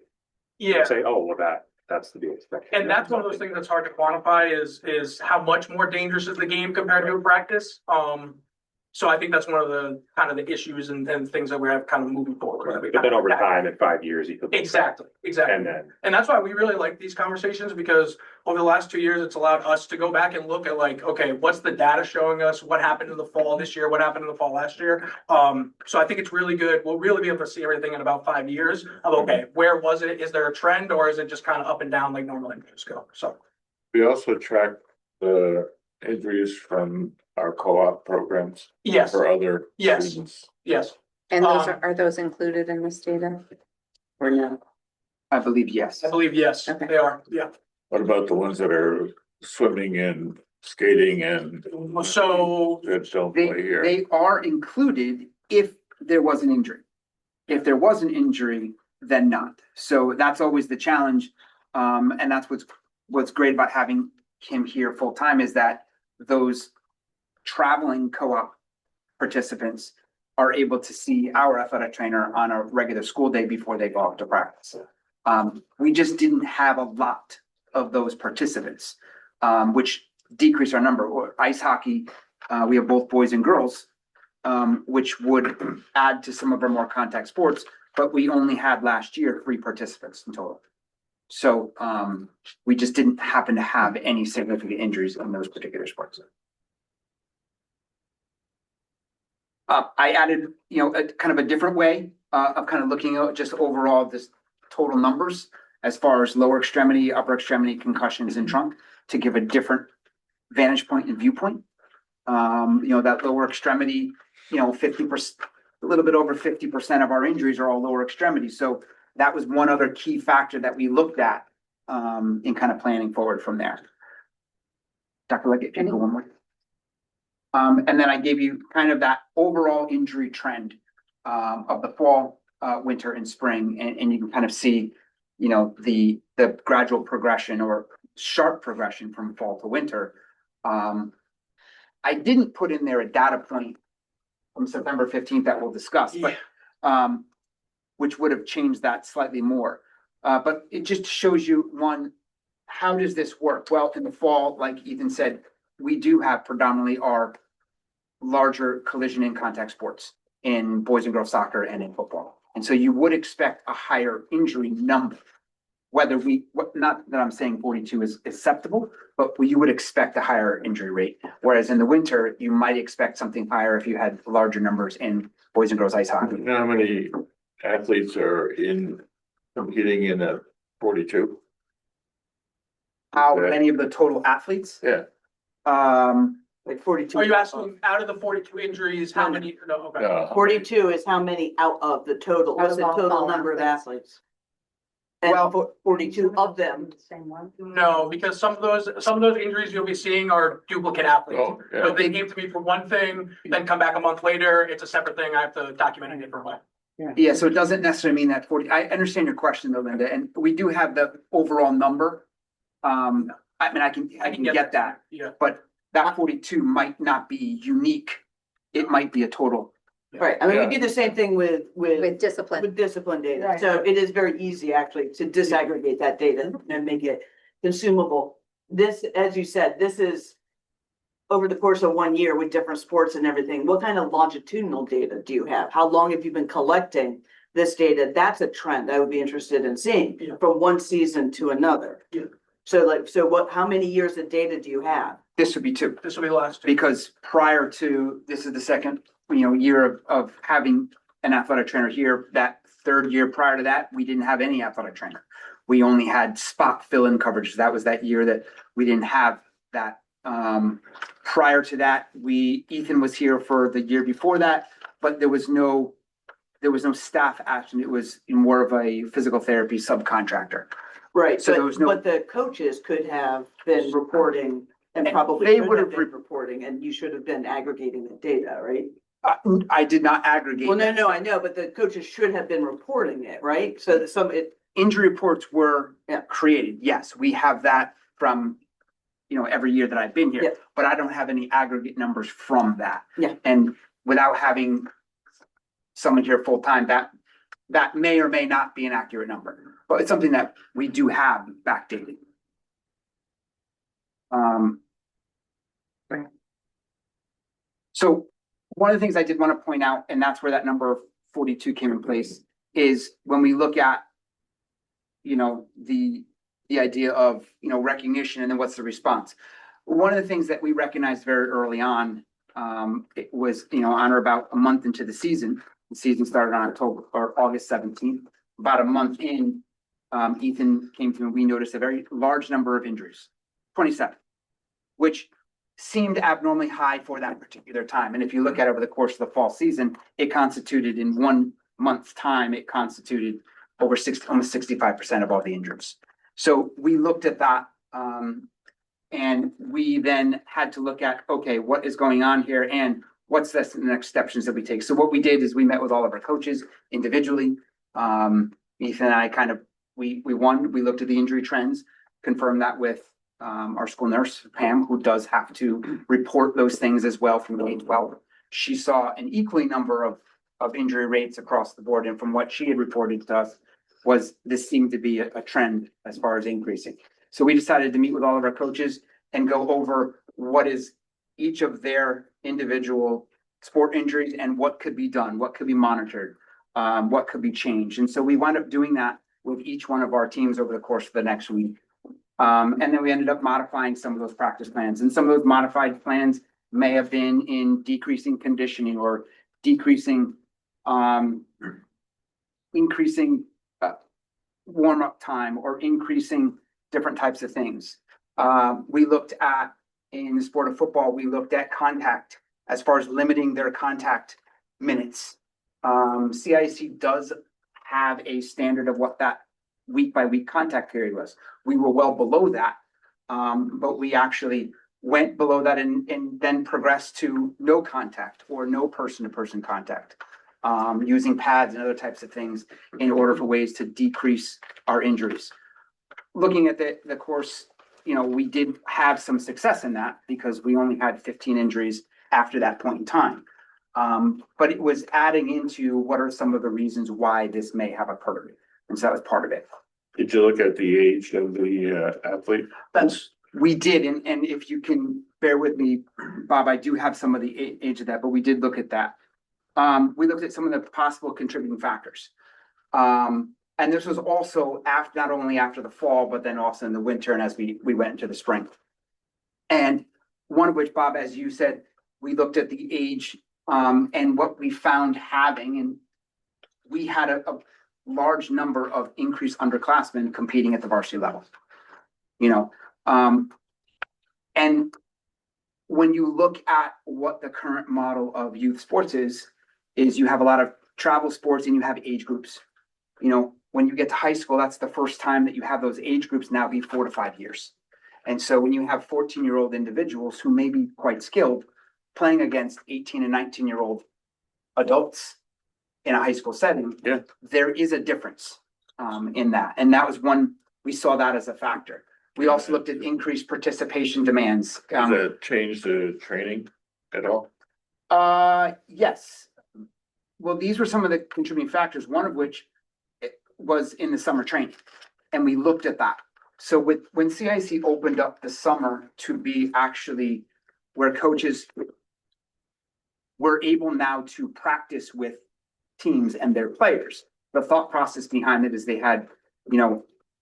yeah. Say, oh, well, that's to be expected. And that's one of those things that's hard to quantify is how much more dangerous is the game compared to a practice. So I think that's one of the kind of the issues and things that we have kind of moving forward. But then over time, in 5 years, you could. Exactly, And exactly. then, And that's why we really like these conversations because over the last 2 years, it's allowed us to go back and look at like, okay, what's the data showing us? What happened in the fall this year? What happened in the fall last year? So I think it's really good. We'll really be able to see everything in about 5 years of, okay, where was it? Is there a trend or is it just kind of up and down like normal injuries go? So. We also track the injuries from our co-op programs Yes, for other Yes. students. yes. And those Um, are those included in this data? Or no? I believe, yes. I believe, yes, Okay. they are, yeah. What about the ones that are swimming and skating and So, that don't They, play here? they are included if there was an injury. If there was an injury, then not. So that's always the challenge. And that's what's great about having him here full time is that those traveling co-op participants are able to see our athletic trainer on a regular school day before they go out to practice. We just didn't have a lot of those participants, which decreased our number. Or ice hockey, we have both boys and girls, which would add to some of our more contact sports, but we only had last year 3 participants in total. So we just didn't happen to have any significant injuries in those particular sports. I added, a kind of a different way of kind of looking at just overall this total numbers as far as lower extremity, upper extremity concussions and trunk to give a different vantage point and viewpoint. That lower extremity, 50%, a little bit over 50% of our injuries are all lower extremities. So that was one other key factor that we looked at in kind of planning forward from there. Dr. Leggett, if you can go one more. And then I gave you kind of that overall injury trend of the fall, winter and spring, and you can kind of see, the gradual progression or sharp progression from fall to winter. I didn't put in there a data point from September 15th that we'll discuss, but which would have changed that slightly more. But it just shows you how does this work? Well, in the fall, like Ethan said, we do have predominantly our larger collision and contact sports in boys and girls soccer and in football. And so you would expect a higher injury number, not that I'm saying 42 is acceptable, but you would expect a higher injury rate. Whereas in the winter, you might expect something higher if you had larger numbers in boys and girls ice hockey. You know how many athletes are competing in a 42? How many of the total athletes? Yeah. Like 42. are you asking out of the 42 injuries, how many? No, okay. No. 42 is how many out of the total, what's the Out of all total fall number of athletes. athletes? Well, And 42 of them. Same one. No, because some of those injuries you'll be seeing are duplicate athletes. Oh, yeah. So they came to me for one thing, then come back a month later, it's a separate thing, I have to document it a different way. Yeah, so it doesn't necessarily mean that 40, I understand your question though, Linda, and we do have the overall number. I can get that, Yeah, but that 42 might not be unique. It might be a total Right, I mean, we Yeah. do the same thing With discipline. with discipline data, Right. so it is very easy actually to disaggregate that data and make it consumable. This, as you said, this is over the course of 1 year with different sports and everything. What kind of longitudinal data do you have? How long have you been collecting this data? That's a trend I would be interested in seeing Yeah. from one season to another. Yeah. So like, so what, how many years of data do you have? This would be two. This will be the last two. Because prior to, this is the second, year of having an athletic trainer here. That third year prior to that, we didn't have any athletic trainer. We only had spot fill-in coverage. That was that year that we didn't have that. Prior to that, Ethan was here for the year before that, but there was no staff action. It was more of a physical therapy subcontractor. Right, So there but, was no- but the coaches could have been reporting and And probably they should would have have been reporting, and you should have been aggregating the data, right? I did not aggregate. Well, no, that. no, I know, but the coaches should have been reporting it, right? So that Injury reports were Yeah. created. Yes, we have that from, every year that I've been Yeah. here, but I don't have any aggregate numbers from that. Yeah. And without having someone here full-time, that may or may not be an accurate number, but it's something that we do have backdated. So one of the things I did want to point out, and that's where that number 42 came in place, is when we look at, the idea of, recognition and then what's the response. One of the things that we recognized very early on, it was, on or about a month into the season. The season started on October or August 17th. About a month in, Ethan came to me, and we noticed a very large number of injuries, 27, which seemed abnormally high for that particular time. And if you look at it over the course of the fall season, it constituted in 1 month's time, it constituted over almost 65% of all the injuries. So we looked at that, and we then had to look at, okay, what is going on here and what's the next steps that we take? So what we did is we met with all of our coaches individually. Ethan and I we looked at the injury trends, confirmed that with our school nurse, Pam, who does have to report those things as well from K-12. She saw an equally number of injury rates across the board, and from what she had reported to us, this seemed to be a trend as far as increasing. So we decided to meet with all of our coaches and go over what is each of their individual sport injuries and what could be done, what could be monitored, what could be changed. And so we wound up doing that with each one of our teams over the course of the next week. And then we ended up modifying some of those practice plans, and some of those modified plans may have been in decreasing conditioning or decreasing, increasing warm-up time or increasing different types of things. We looked at, in the sport of football, we looked at contact as far as limiting their contact minutes. CIC does have a standard of what that week by week contact period was. We were well below that, but we actually went below that and then progressed to no contact or no person-to-person contact, using pads and other types of things in order for ways to decrease our injuries. Looking at the course, we did have some success in that because we only had 15 injuries after that point in time. But it was adding into what are some of the reasons why this may have occurred. And so that was part of it. Did you look at the age of the athlete? We did, and if you can bear with me, Bob, I do have some of the age of that, but we did look at that. We looked at some of the possible contributing factors. And this was also after, not only after the fall, but then also in the winter and as we went into the spring. And one of which, Bob, as you said, we looked at the age, and what we found having, and we had a large number of increased underclassmen competing at the varsity level. And when you look at what the current model of youth sports is you have a lot of travel sports and you have age groups. When you get to high school, that's the first time that you have those age groups now be 4 to 5 years. And so when you have 14-year-old individuals who may be quite skilled playing against 18 and 19-year-old adults in a high school setting, Yeah. there is a difference in that. And that was one, we saw that as a factor. We also looked at increased participation demands. Does that change the training at all? Yes. well, these were some of the contributing factors, one of which was in the summer training. And we looked at that. So when CIC opened up the summer to be actually where coaches were able now to practice with teams and their players, the thought process behind it is they had,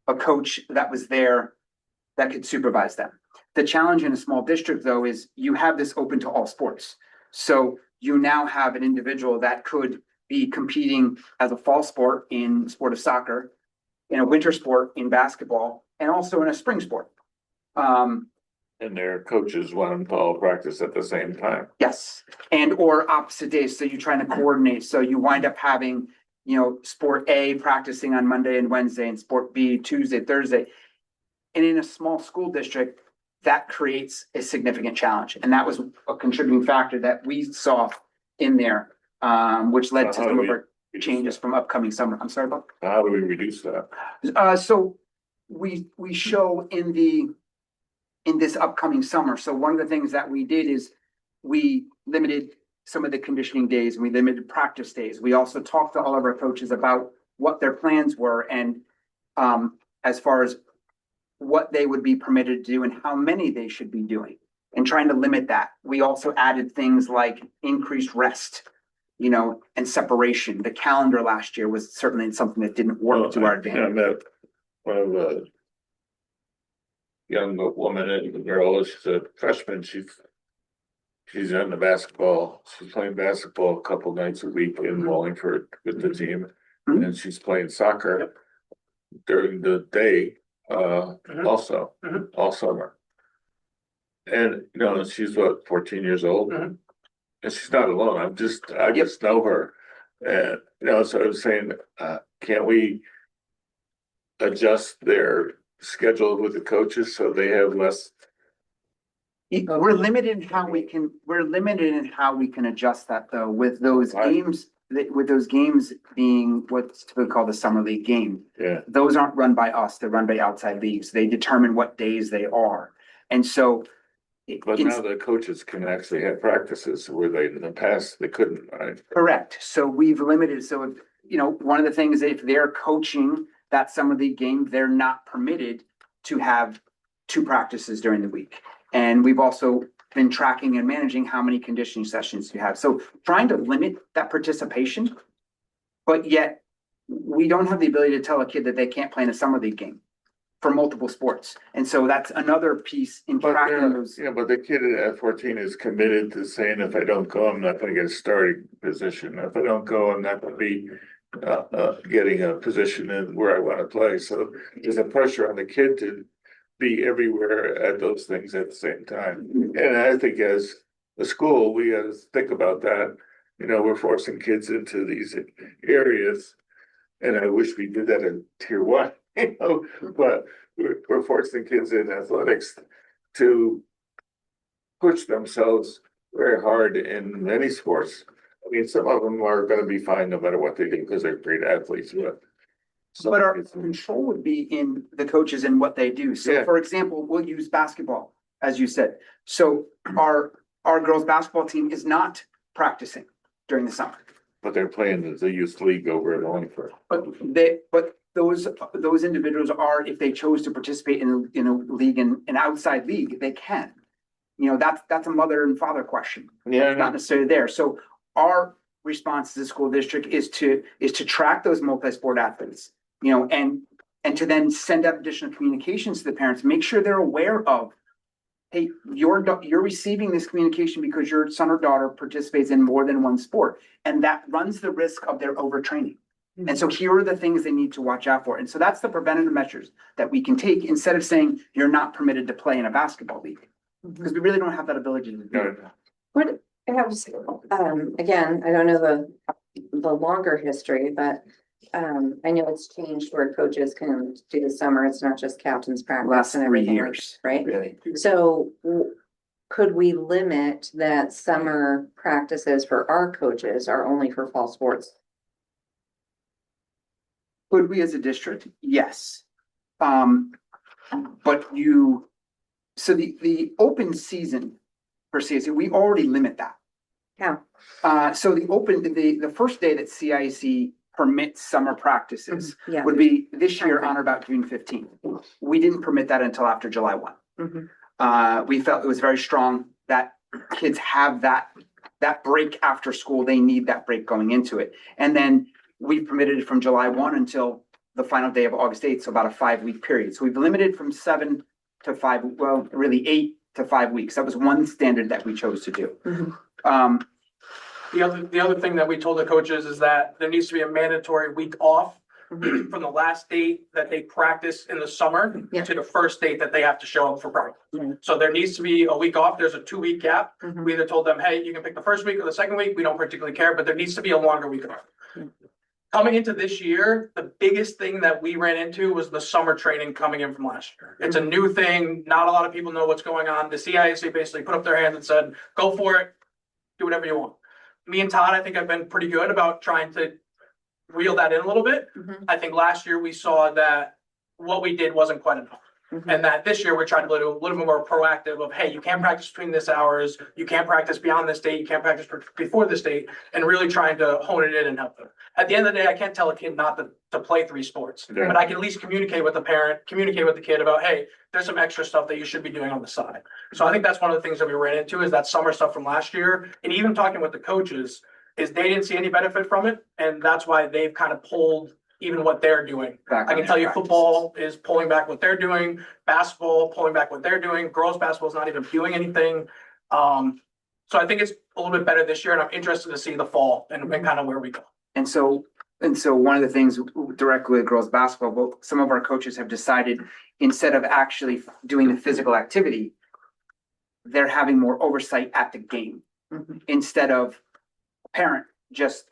a coach that was there that could supervise them. The challenge in a small district, though, is you have this open to all sports. So you now have an individual that could be competing as a fall sport in sport of soccer, in a winter sport in basketball, and also in a spring sport. And their coaches want them to all practice at the same time. Yes, and or opposite days, so you're trying to coordinate, so you wind up having, sport A practicing on Monday and Wednesday, and sport B Tuesday, Thursday. And in a small school district, that creates a significant challenge, and that was a contributing factor that we saw in there, which led to some of our changes from upcoming summer. I'm sorry, Bob? How do we reduce that? So we show in this upcoming summer. So one of the things that we did is we limited some of the conditioning days, and we limited practice days. We also talked to all of our coaches about what their plans were, and as far as what they would be permitted to do and how many they should be doing, and trying to limit that. We also added things like increased rest, and separation. The calendar last year was certainly something that didn't work to our I advantage. met one of the young woman and the girl, she's a freshman, she's in the basketball, she's playing basketball a couple nights a week in Wallingford with the team. And then she's playing soccer during the day, also, all summer. And, she's 14 years old? And she's not alone, I just know her. And, so I was saying, can't we adjust their schedule with the coaches so they have less? We're limited in how we can adjust that, though, with those Right. games being what's typically called the summer league game. Yeah. Those aren't run by us, they're run by outside leagues. They determine what days they are. And so. But now the coaches can actually have practices where in the past, they couldn't, right? Correct. So we've limited, so if, one of the things, if they're coaching that summer league game, they're not permitted to have 2 practices during the week. And we've also been tracking and managing how many conditioning sessions you have. So trying to limit that participation, but yet we don't have the ability to tell a kid that they can't play in a summer league game for multiple sports. And so that's another piece in But tracking those. but the kid at 14 is committed to saying, if I don't go, I'm not gonna get a starting position. If I don't go, I'm not gonna be getting a position in where I wanna play. So there's a pressure on the kid to be everywhere at those things at the same time. And I think as a school, we gotta think about that. We're forcing kids into these areas. And I wish we did that in tier 1, but we're forcing kids in athletics to push themselves very hard in many sports. I mean, some of them are gonna be fine no matter what they do because they're great athletes, but. But our control would be in the coaches and what they do. So Yeah. for example, we'll use basketball, as you said. So our girls' basketball team is not practicing during the summer. But they're playing the youth league over at Wallingford. But those individuals are, if they chose to participate in a league, an outside league, they can. That's a mother and father question. Yeah, Not necessarily there. So our response to the school district is to track those multi-sport athletes, and to then send out additional communications to the parents, make sure they're aware of, hey, you're receiving this communication because your son or daughter participates in more than one sport, and that runs the risk of their overtraining. And so here are the things they need to watch out for. And so that's the preventative measures that we can take instead of saying you're not permitted to play in a basketball league. Because we really don't have that ability to do No. that. What, I have, again, I don't know the longer history, but I know it's changed where coaches can do the summer. It's not just captain's practice Last and 3 everything, years, right? really. So could we limit that summer practices for our coaches are only for fall sports? Could we as a district? Yes. But so the open season per se, we already limit that. How? So the first day that CIC permits summer practices Yeah. would be this year on or about June 15th. We didn't permit that until after July 1. We felt it was very strong that kids have that break after school. They need that break going into it. And then we permitted it from July 1 until the final day of August 8th, so about a 5-week period. So we've limited from 7 to 5, well, really 8 to 5 weeks. That was one standard that we chose to do. The other thing that we told the coaches is that there needs to be a mandatory week off from the last date that they practice in the summer Yeah. to the first date that they have to show up for practice. Right. So there needs to be a week off. There's a 2-week gap. Mhm. We either told them, hey, you can pick the first week or the second week. We don't particularly care, but there needs to be a longer week off. Coming into this year, the biggest thing that we ran into was the summer training coming in from last year. It's a new thing. Not a lot of people know what's going on. The CIAC basically put up their hands and said, go for it. Do whatever you want. Me and Todd, I think I've been pretty good about trying to reel that in a little bit. Mhm. I think last year we saw that what we did wasn't quite enough. And that this year we're trying to do a little bit more proactive of, hey, you can't practice between this hours, you can't practice beyond this date, you can't practice before this date, and really trying to hone it in and help them. At the end of the day, I can't tell a kid not to play 3 sports, Yeah. but I can at least communicate with the parent, communicate with the kid about, hey, there's some extra stuff that you should be doing on the side. So I think that's one of the things that we ran into is that summer stuff from last year, and even talking with the coaches, is they didn't see any benefit from it, and that's why they've kind of pulled even what they're doing. Back I on can tell you practices. football is pulling back what they're doing, basketball pulling back what they're doing, girls basketball is not even doing anything. So I think it's a little bit better this year, and I'm interested to see the fall and kind of where we go. And so one of the things directly with girls basketball, well, some of our coaches have decided instead of actually doing the physical activity, they're having more oversight at the game instead of a parent just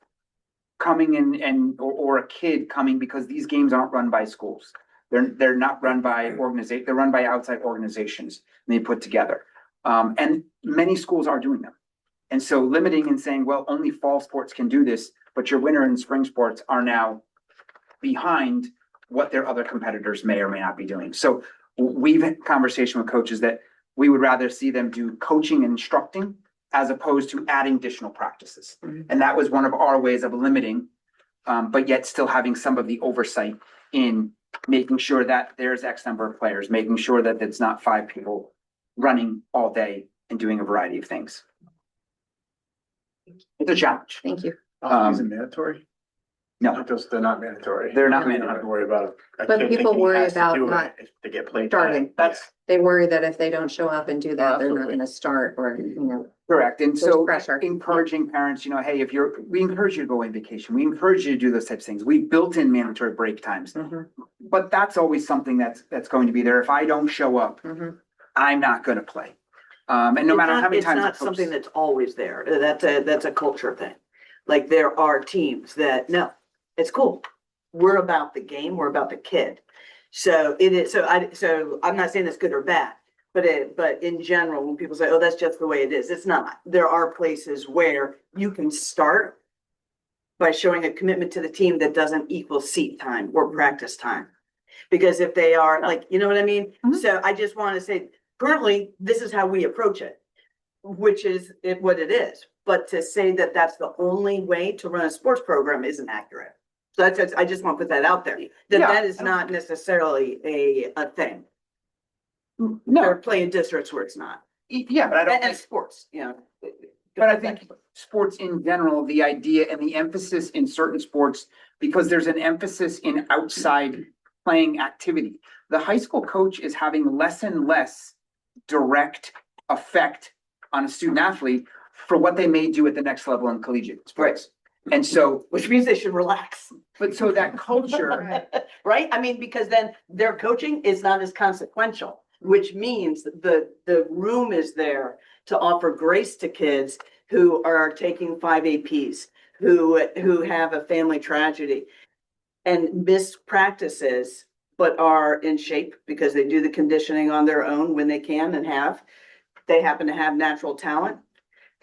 coming in or a kid coming, because these games aren't run by schools. They're not run by organization. They're run by outside organizations and they put together. And many schools are doing them. And so limiting and saying, well, only fall sports can do this, but your winter and spring sports are now behind what their other competitors may or may not be doing. So we've had conversation with coaches that we would rather see them do coaching and instructing as opposed to adding additional practices. And that was one of our ways of limiting, but yet still having some of the oversight in making sure that there's X number of players, making sure that it's not 5 people running all day and doing a variety of things. It's a challenge. Thank you. Is it mandatory? No, They're not mandatory. they're not You don't have to mandatory. worry about it. But people worry about not To get played. starting. That's, They worry that if they don't show up and do that, they're not Absolutely. gonna start or, Correct. And there's so pressure. encouraging parents, hey, we encourage you to go on vacation. We encourage you to do those types of things. We built in mandatory break times, but that's always something that's going to be there. If I don't show up, I'm not going to play. And no matter how many times. It's not something that's always there. That's a culture thing. Like there are teams that, no, it's cool. We're about the game. We're about the kid. So it is, so I'm not saying it's good or bad, but in general, when people say, oh, that's just the way it is, it's not. There are places where you can start by showing a commitment to the team that doesn't equal seat time or practice time. Because if they are like, you know what I mean? So I just want to say, currently, this is how we approach it, which is what it is. But to say that that's the only way to run a sports program isn't accurate. So I just want to put that out there, that is not necessarily a thing. There are No, playing districts where it's not. yeah, but I don't And think. sports, But I think sports in general, the idea and the emphasis in certain sports, because there's an emphasis in outside playing activity. The high school coach is having less and less direct effect on a student athlete for what they may do at the next level in collegiate sports. And so, Which means they should relax. but so that culture, Right? I mean, because then their coaching is not as consequential, which means the room is there to offer grace to kids who are taking 5 APs, who have a family tragedy and miss practices, but are in shape because they do the conditioning on their own when they can and have. They happen to have natural talent.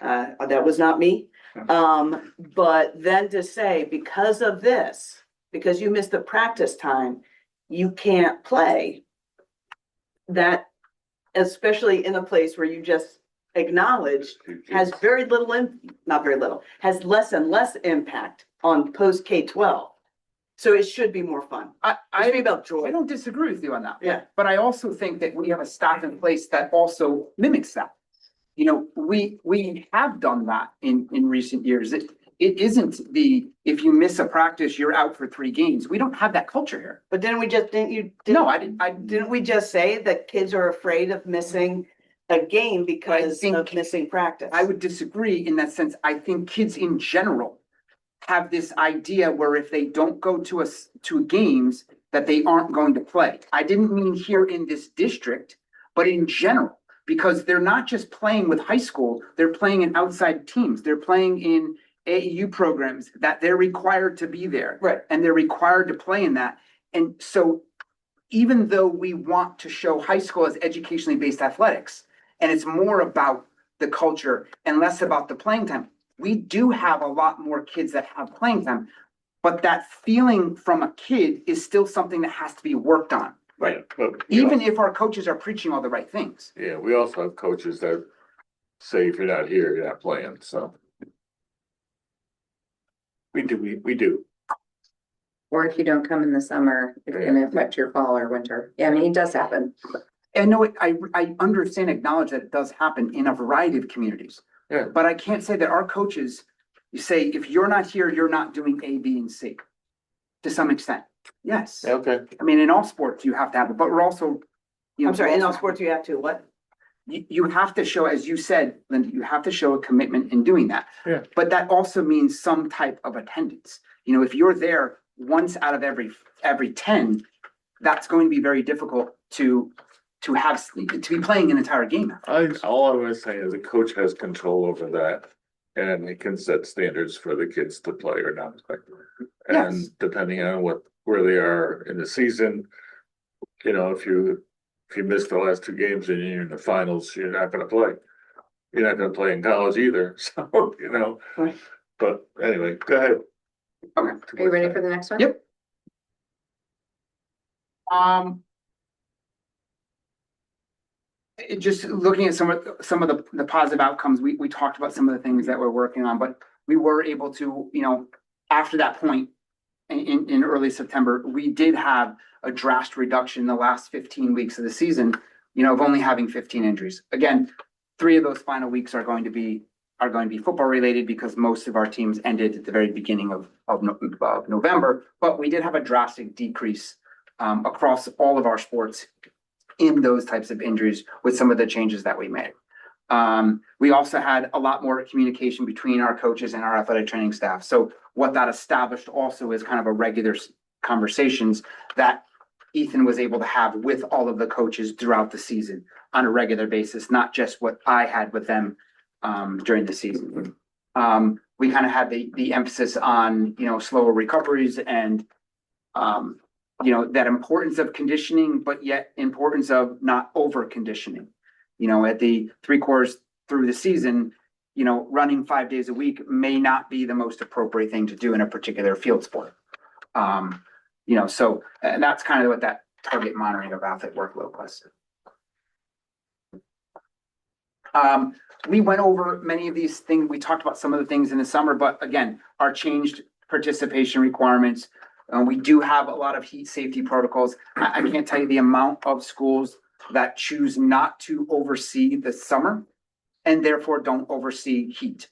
That was not me. But then to say, because of this, because you missed the practice time, you can't play. That, especially in a place where you just acknowledged has very little, not very little, has less and less impact on post K-12. So it should be more fun. It should be about I joy. don't disagree with you on that. Yeah. But I also think that we have a staff in place that also mimics that. You know, we have done that in recent years. It isn't if you miss a practice, you're out for 3 games. We don't have that culture here. But didn't we just, No, I didn't. didn't we just say that kids are afraid of missing a game because think- of missing practice? I would disagree in that sense. I think kids in general have this idea where if they don't go to games, that they aren't going to play. I didn't mean here in this district, but in general, because they're not just playing with high school, they're playing in outside teams. They're playing in AAU programs that they're required to be there. Right. And they're required to play in that. And so even though we want to show high school as educationally based athletics, and it's more about the culture and less about the playing time, we do have a lot more kids that have playing time, but that feeling from a kid is still something that has to be worked on. Right. But we Even if our coaches are preaching all the right things. Yeah, we also have coaches that say if you're not here, you're not playing, so. We do. Or if you don't come in the summer, it's gonna affect your fall or winter. Yeah, I mean, it does happen. And no, I understand, acknowledge that it does happen in a variety of communities. Yeah. But I can't say that our coaches, you say, if you're not here, you're not doing A, B, and C. To some extent, yes. Okay. I mean, in all sports, you have to have it, but we're also. I'm sorry, in all sports you have to what? You have to show, as you said, Linda, you have to show a commitment in doing that. Yeah. But that also means some type of attendance. You know, if you're there once out of every 10, that's going to be very difficult to be playing an entire game. All I was saying is the coach has control over that. And it can set standards for the kids to play or not play. And Yes. depending on where they are in the season, you know, if you miss the last 2 games and you're in the finals, you're not gonna play. You're not gonna play in college either, so, you know. Right. But anyway, go ahead. Okay. Are you ready for the next one? Yep. Just looking at some of the positive outcomes, we talked about some of the things that we're working on, but we were able to, you know, after that point in early September, we did have a drastic reduction in the last 15 weeks of the season, you know, of only having 15 injuries. Again, 3 of those final weeks are going to be football related because most of our teams ended at the very beginning of November, but we did have a drastic decrease across all of our sports in those types of injuries with some of the changes that we made. We also had a lot more communication between our coaches and our athletic training staff. So what that established also is kind of a regular conversations that Ethan was able to have with all of the coaches throughout the season on a regular basis, not just what I had with them during the season. We kind of had the emphasis on, you know, slower recoveries and you know, that importance of conditioning, but yet importance of not over conditioning. You know, at the 3/4 through the season, you know, running 5 days a week may not be the most appropriate thing to do in a particular field sport. You know, so that's kind of what that target monitoring of athlete workload was. We went over many of these things. We talked about some of the things in the summer, but again, our changed participation requirements. We do have a lot of heat safety protocols. I can't tell you the amount of schools that choose not to oversee the summer and therefore don't oversee heat.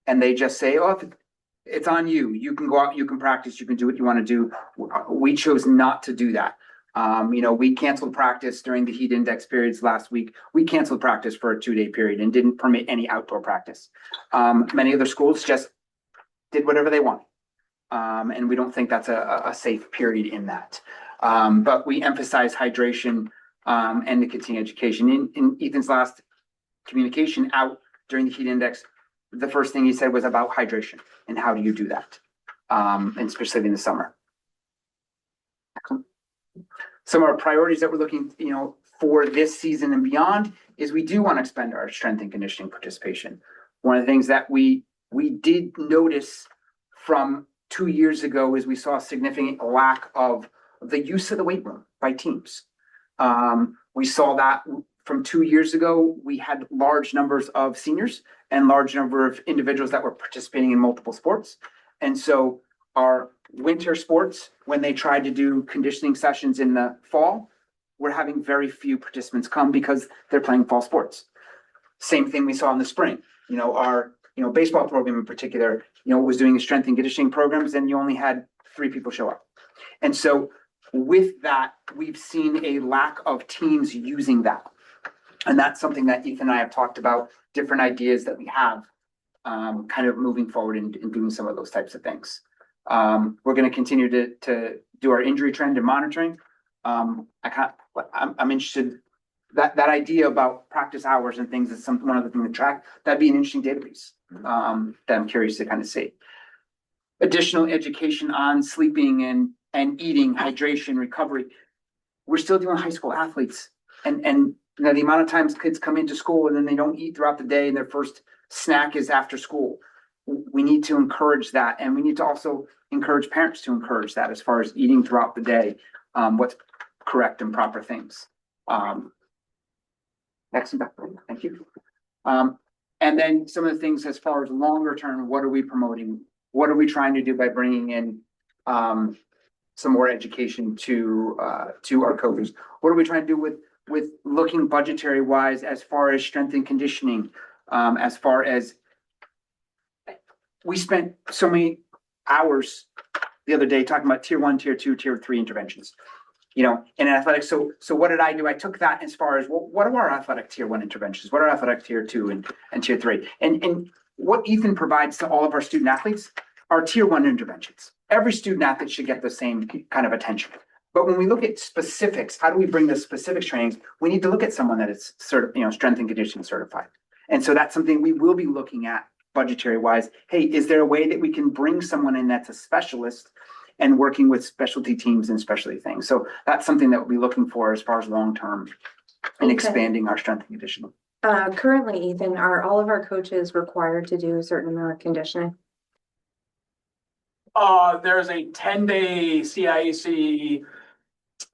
And they just say, oh, it's on you. You can go out, you can practice, you can do what you want to do. We chose not to do that. You know, we canceled practice during the heat index periods last week. We canceled practice for a 2-day period and didn't permit any outdoor practice. Many other schools just did whatever they want. And we don't think that's a safe period in that. But we emphasize hydration and the continuing education. In Ethan's last communication out during the heat index, the first thing he said was about hydration and how do you do that, and especially in the summer. Some of our priorities that we're looking, you know, for this season and beyond is we do want to expand our strength and conditioning participation. One of the things that we did notice from 2 years ago is we saw a significant lack of the use of the weight room by teams. We saw that from 2 years ago, we had large numbers of seniors and large number of individuals that were participating in multiple sports. And so our winter sports, when they tried to do conditioning sessions in the fall, we're having very few participants come because they're playing fall sports. Same thing we saw in the spring. Our baseball program in particular, was doing strength and conditioning programs, and you only had 3 people show up. And so with that, we've seen a lack of teams using that. And that's something that Ethan and I have talked about, different ideas that we have, kind of moving forward and doing some of those types of things. We're going to continue to do our injury trend and monitoring. I'm interested, that idea about practice hours and things is one other thing to track. That'd be an interesting database, that I'm curious to kind of see. Additional education on sleeping and eating, hydration, recovery. We're still doing high school athletes, and the amount of times kids come into school and then they don't eat throughout the day and their first snack is after school. We need to encourage that, and we need to also encourage parents to encourage that as far as eating throughout the day, what's correct and proper things. Excellent, thank you. And then some of the things as far as longer term, what are we promoting? What are we trying to do by bringing in some more education to our coaches? What are we trying to do with looking budgetary wise as far as strength and conditioning? As far as we spent so many hours the other day talking about tier 1, tier 2, tier 3 interventions, in athletics. So what did I do? I took that as far as, well, what are our athletic tier 1 interventions? What are athletic tier 2 and tier 3? And what Ethan provides to all of our student athletes are tier 1 interventions. Every student athlete should get the same kind of attention. But when we look at specifics, how do we bring the specifics trainings? We need to look at someone that is strength and conditioning certified. And so that's something we will be looking at budgetary wise. Hey, is there a way that we can bring someone in that's a specialist and working with specialty teams and specialty things? So that's something that we'll be looking for as far as long-term and Okay. expanding our strength and conditioning. Currently, Ethan, are all of our coaches required to do a certain amount of conditioning? There's a 10-day CIAC,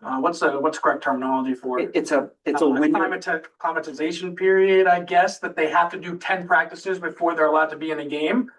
what's correct terminology for it? It's a window. Climatization period, I guess, that they have to do 10 practices before they're allowed to be in a game.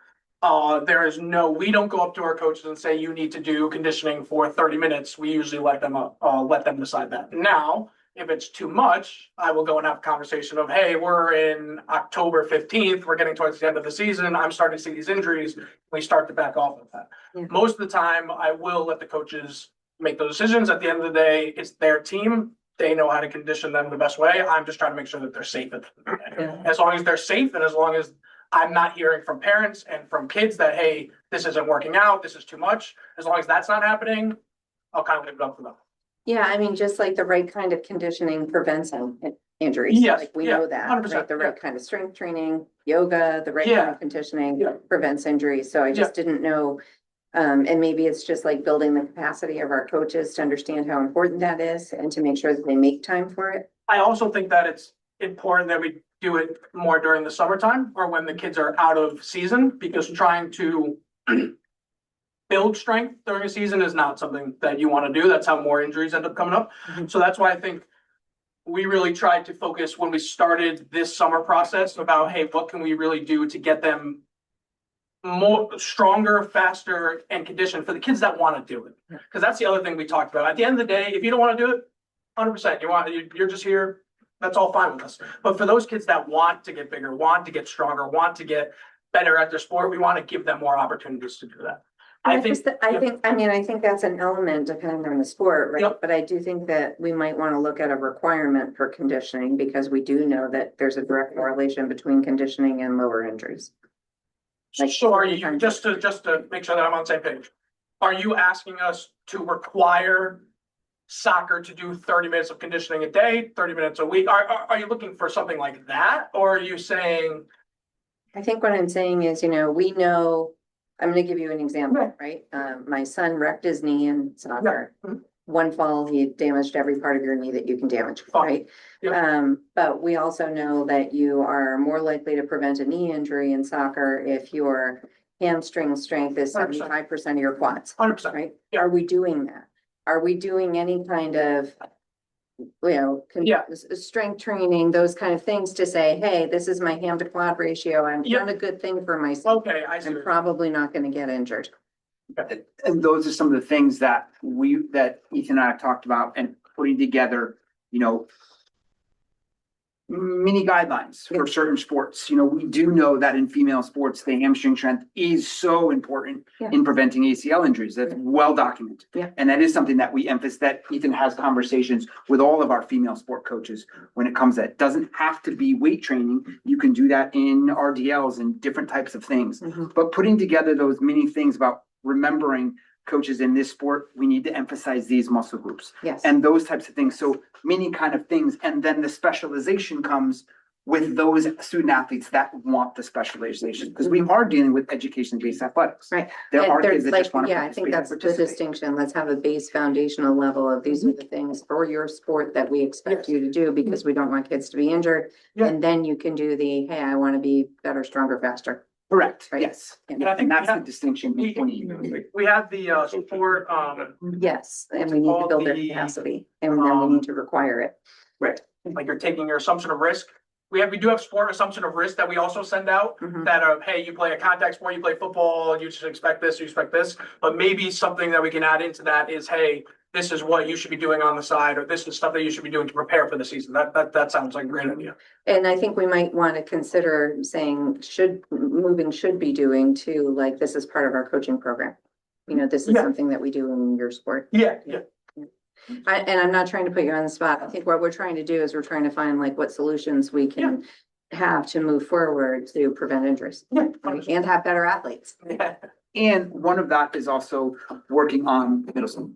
We don't go up to our coaches and say, you need to do conditioning for 30 minutes. We usually let them decide that. Now, if it's too much, I will go and have a conversation of, hey, we're in October 15th. We're getting towards the end of the season. I'm starting to see these injuries. We start to back off of that. Yeah. Most of the time, I will let the coaches make those decisions. At the end of the day, it's their team. They know how to condition them the best way. I'm just trying to make sure that they're safe. As long as they're safe, and as long as I'm not hearing from parents and from kids that, hey, this isn't working out, this is too much. As long as that's not happening, I'll kind of leave it up to them. Yeah, I mean, just like the right kind of conditioning prevents injuries. Yes, Like we yeah, know that, 100%, right? The yeah. right kind of strength training, yoga, the right kind Yeah. of conditioning Yeah. prevents injuries. So I just didn't know. And maybe it's just like building the capacity of our coaches to understand how important that is and to make sure that they make time for it. I also think that it's important that we do it more during the summertime or when the kids are out of season, because trying to build strength during a season is not something that you want to do. That's how more injuries end up coming up. Mhm. So that's why I think we really tried to focus when we started this summer process about, hey, what can we really do to get them more stronger, faster, and conditioned for the kids that want to do it. Because that's the other thing we talked about. At the end of the day, if you don't want to do it, 100%, you're just here, that's all fine with us. But for those kids that want to get bigger, want to get stronger, want to get better at their sport, we want to give them more opportunities to do that. I think that's an element depending on the sport, right? Yep. But I do think that we might want to look at a requirement for conditioning because we do know that there's a direct correlation between conditioning and lower injuries. Like, So are you, just to make sure that I'm on the same page, are you asking us to require soccer to do 30 minutes of conditioning a day, 30 minutes a week? Are you looking for something like that? Or are you saying? I think what I'm saying is, we know, I'm gonna give you an example, right? My son wrecked his knee in soccer. Mhm. One fall, he damaged every part of your knee that you can damage, Fine. right? Yep. But we also know that you are more likely to prevent a knee injury in soccer if your hamstring strength is 100%. 75% of your quads, 100%. right? Yep. Are we doing that? Are we doing any kind of Yeah. strength training, those kind of things to say, hey, this is my hand to quad ratio. I'm Yep. doing a good thing for myself. Okay, I see. I'm probably not gonna get injured. And those are some of the things that Ethan and I have talked about and putting together, you know, mini guidelines for certain sports. You know, we do know that in female sports, the hamstring strength is so important Yeah. in preventing ACL injuries. That's well documented. Yeah. And that is something that we emphasize, that Ethan has conversations with all of our female sport coaches when it comes to that. It doesn't have to be weight training. You can do that in RDLs and different types of things. Mhm. But putting together those mini things about remembering coaches in this sport, we need to emphasize these muscle groups Yes. and those types of things. So many kind of things. And then the specialization comes with those student athletes that want the specialization, because we are dealing with education-based athletics. Right. There And are there's kids that like, just want to yeah, I think participate and that's the participate. distinction. Let's have a base foundational level of these are the things for your sport that we expect Yes. you to do because we don't want kids to be injured. Yeah. And then you can do the, hey, I want to be better, stronger, faster. Correct, Right. yes. And I think And that's we the have- distinction between. We have the sport, Yes, and we need to all build their the, capacity and then we need to require it. Right. like you're taking your assumption of risk. We do have sport assumption of risk that we also send out. Mhm. That hey, you play a contact sport, you play football, you should expect this, you expect this. But maybe something that we can add into that is, hey, this is what you should be doing on the side, or this is stuff that you should be doing to prepare for the season. That sounds like a great idea. And I think we might want to consider saying should be doing too, like this is part of our coaching program. You know, this is Yeah. something that we do in your sport. Yeah. And I'm not trying to put you on the spot. I think what we're trying to do is we're trying to find like what solutions we can have to move forward to prevent injuries Yeah. right? And have better athletes. And one of that is also working on middle school.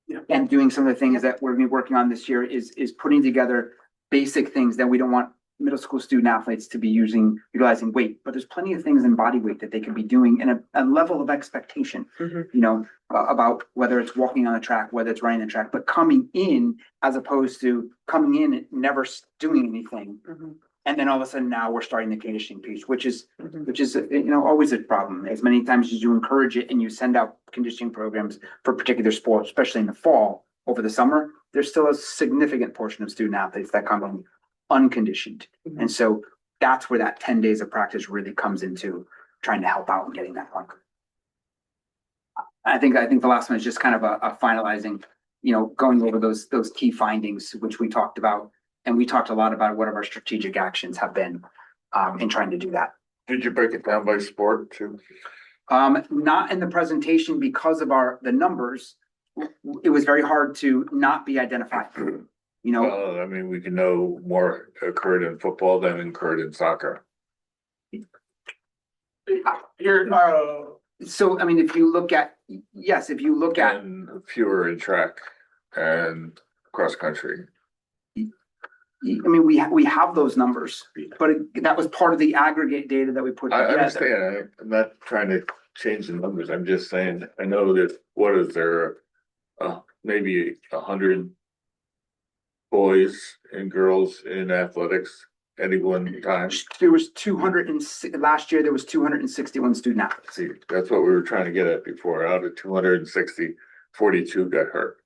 Yeah. And doing some of the things that we're gonna be working on this year is putting together basic things that we don't want middle school student athletes to be utilizing weight, but there's plenty of things in body weight that they can be doing in a level of expectation. Mhm. You know, about whether it's walking on the track, whether it's running the track, but coming in as opposed to coming in and never doing anything. Mhm. And then all of a sudden now we're starting the conditioning piece, which is, Mhm. you know, always a problem. As many times as you encourage it and you send out conditioning programs for particular sports, especially in the fall, over the summer, there's still a significant portion of student athletes that come in unconditioned. Mhm. And so that's where that 10 days of practice really comes into trying to help out and getting that one. I think the last one is just kind of a finalizing, you know, going over those key findings, which we talked about. And we talked a lot about what our strategic actions have been in trying to do that. Did you break it down by sport too? Not in the presentation because of the numbers. It was very hard to not be identified. You know, Well, I mean, we can know more occurred in football than occurred in soccer. You're, so I mean, if you look at, And fewer in track and cross country. I mean, we have those numbers, but that was part of the aggregate data that we put I together. understand, I'm not trying to change the numbers, I'm just saying, I know that, what is there? Maybe 100 boys and girls in athletics any one time. There was last year, there was 261 student athletes. See, that's what we were trying to get at before, out of 260, 42 got hurt.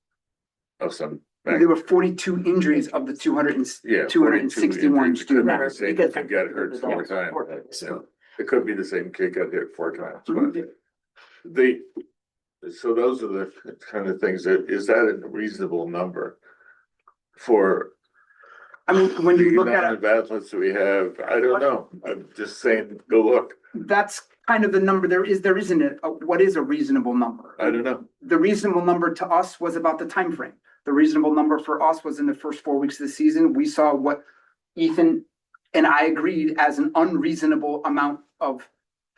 Of some. There were 42 injuries of the 200 Yeah. 261 student athletes. athletes. Same kid got hurt 4 times. So it could be the same kid got hit 4 times, but so those are the kind of things is that a reasonable number? For I mean, when the you look amount at of athletes that we have, I don't know, I'm just saying, go look, that's kind of the number. There isn't what is a reasonable number? I don't know. The reasonable number to us was about the time frame. The reasonable number for us was in the first 4 weeks of the season. We saw what Ethan and I agreed as an unreasonable amount of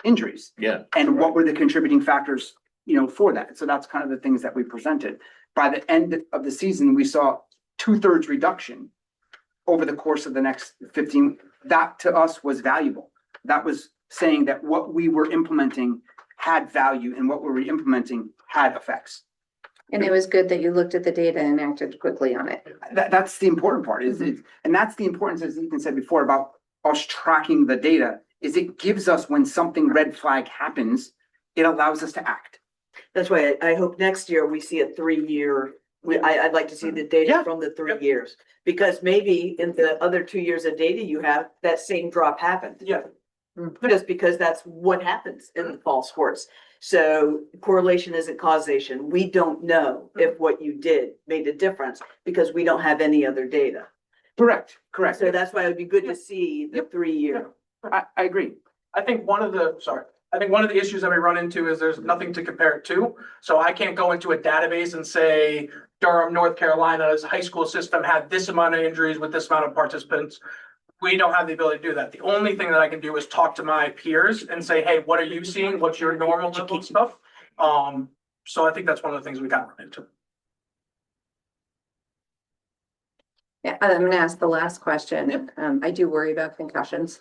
injuries. Yeah. And what were the contributing factors, you know, for that? So that's kind of the things that we presented. By the end of the season, we saw 2/3 reduction over the course of the next 15. That to us was valuable. That was saying that what we were implementing had value and what we were implementing had effects. And it was good that you looked at the data and acted quickly on it. That's the important part and that's the importance, as Ethan said before, about us tracking the data, is it gives us when something red flag happens, it allows us to act. That's why I hope next year we see a 3-year I'd like to see the data Yeah. from the 3 Yep. years. Because maybe in the other 2 years of data you have, that same drop happened. Yeah. Just because that's what happens in fall sports. So correlation isn't causation. We don't know if what you did made a difference because we don't have any other data. Correct, correct. So that's why it would be good to see the 3 year. I agree. I think one of the issues that we run into is there's nothing to compare it to. So I can't go into a database and say Durham, North Carolina's high school system had this amount of injuries with this amount of participants. We don't have the ability to do that. The only thing that I can do is talk to my peers and say, hey, what are you seeing? What's your normal level of stuff? So I think that's one of the things we got run into. Yeah, I'm gonna ask the last question. I do worry about concussions,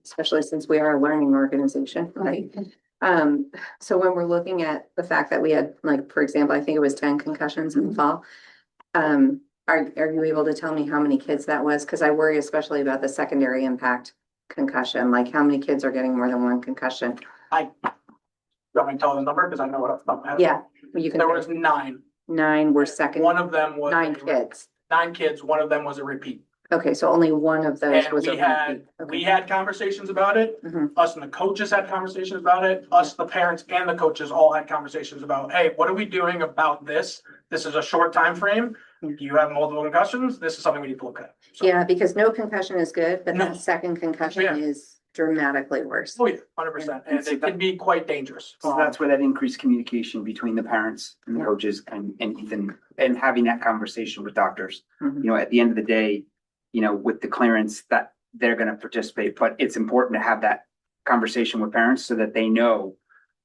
especially since we are a learning organization, right? So when we're looking at the fact that we had, like, for example, I think it was 10 concussions in the fall. Are you able to tell me how many kids that was? Because I worry especially about the secondary impact concussion, like how many kids are getting more than one concussion? You want me to tell the number? Because I know what off the top of my head. Yeah, you can. There was 9. 9 were second. One of them was 9 kids. 9 kids. One of them was a repeat. Okay, so only one of those And was a we had, repeat. we Okay. had conversations about it. Mhm. Us and the coaches had conversations about it. Us, the parents and the coaches all had conversations about, hey, what are we doing about this? This is a short time frame. You have multiple concussions. This is something we need to look at. So- Yeah, because no concussion is good, but No. that second concussion Yeah. is dramatically worse. Oh, yeah, 100%. And it can be quite dangerous. So that's where that increased communication between the parents and the Yeah. coaches and Ethan, and having that conversation with doctors. Mhm. You know, at the end of the day, you know, with the clearance that they're gonna participate, but it's important to have that conversation with parents so that they know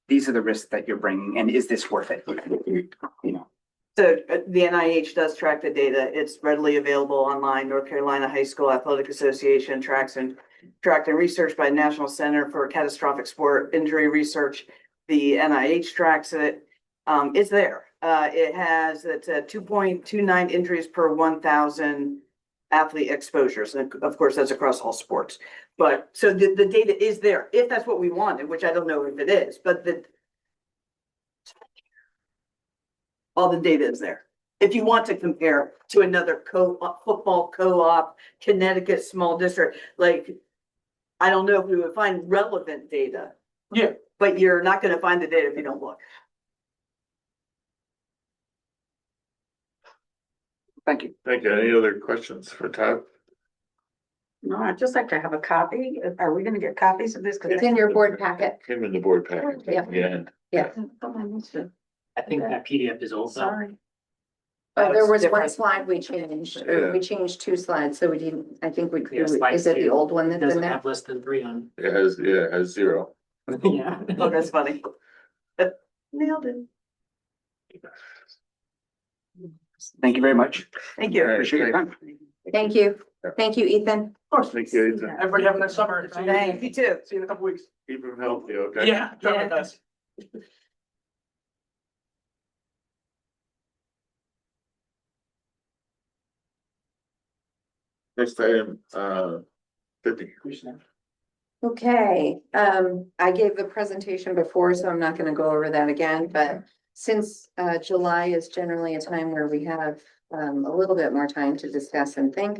these are the risks that you're bringing, and is this worth it? You know, So the NIH does track the data. It's readily available online. North Carolina High School Athletic Association tracked and researched by National Center for Catastrophic Sport Injury Research. The NIH tracks it. It's there. It's 2.29 injuries per 1,000 athlete exposures. And of course, that's across all sports. But so the data is there, if that's what we wanted, which I don't know if it is, but all the data is there. If you want to compare to another football co-op, Connecticut small district, like, I don't know if we would find relevant data. Yeah. But you're not gonna find the data if you don't look. thank you. Thank you. Any other questions for Todd? No, I'd just like to have a copy. Are we gonna get copies of this? It's in your board packet. Came in the board package at the end. Yeah. I think that PDF is old though. Sorry. Oh, there That's was one different. slide we changed, Yeah. or we changed 2 slides, so we didn't, I think we, Yeah, slide is it the 2 old one that's in Doesn't there? have less than 3 on. It has 0. Yeah. Oh, that's funny. Nailed it. Thank you very much. Thank you. Appreciate your time. Thank you. Thank you, Ethan. Of course. Thank you, Ethan. Everybody have a nice summer. See you- Thanks, you too. See you in a couple weeks. Keep him healthy, okay? Yeah, try my best. Next item, 50. Okay, I gave the presentation before, so I'm not gonna go over that again, but since July is generally a time where we have a little bit more time to discuss and think,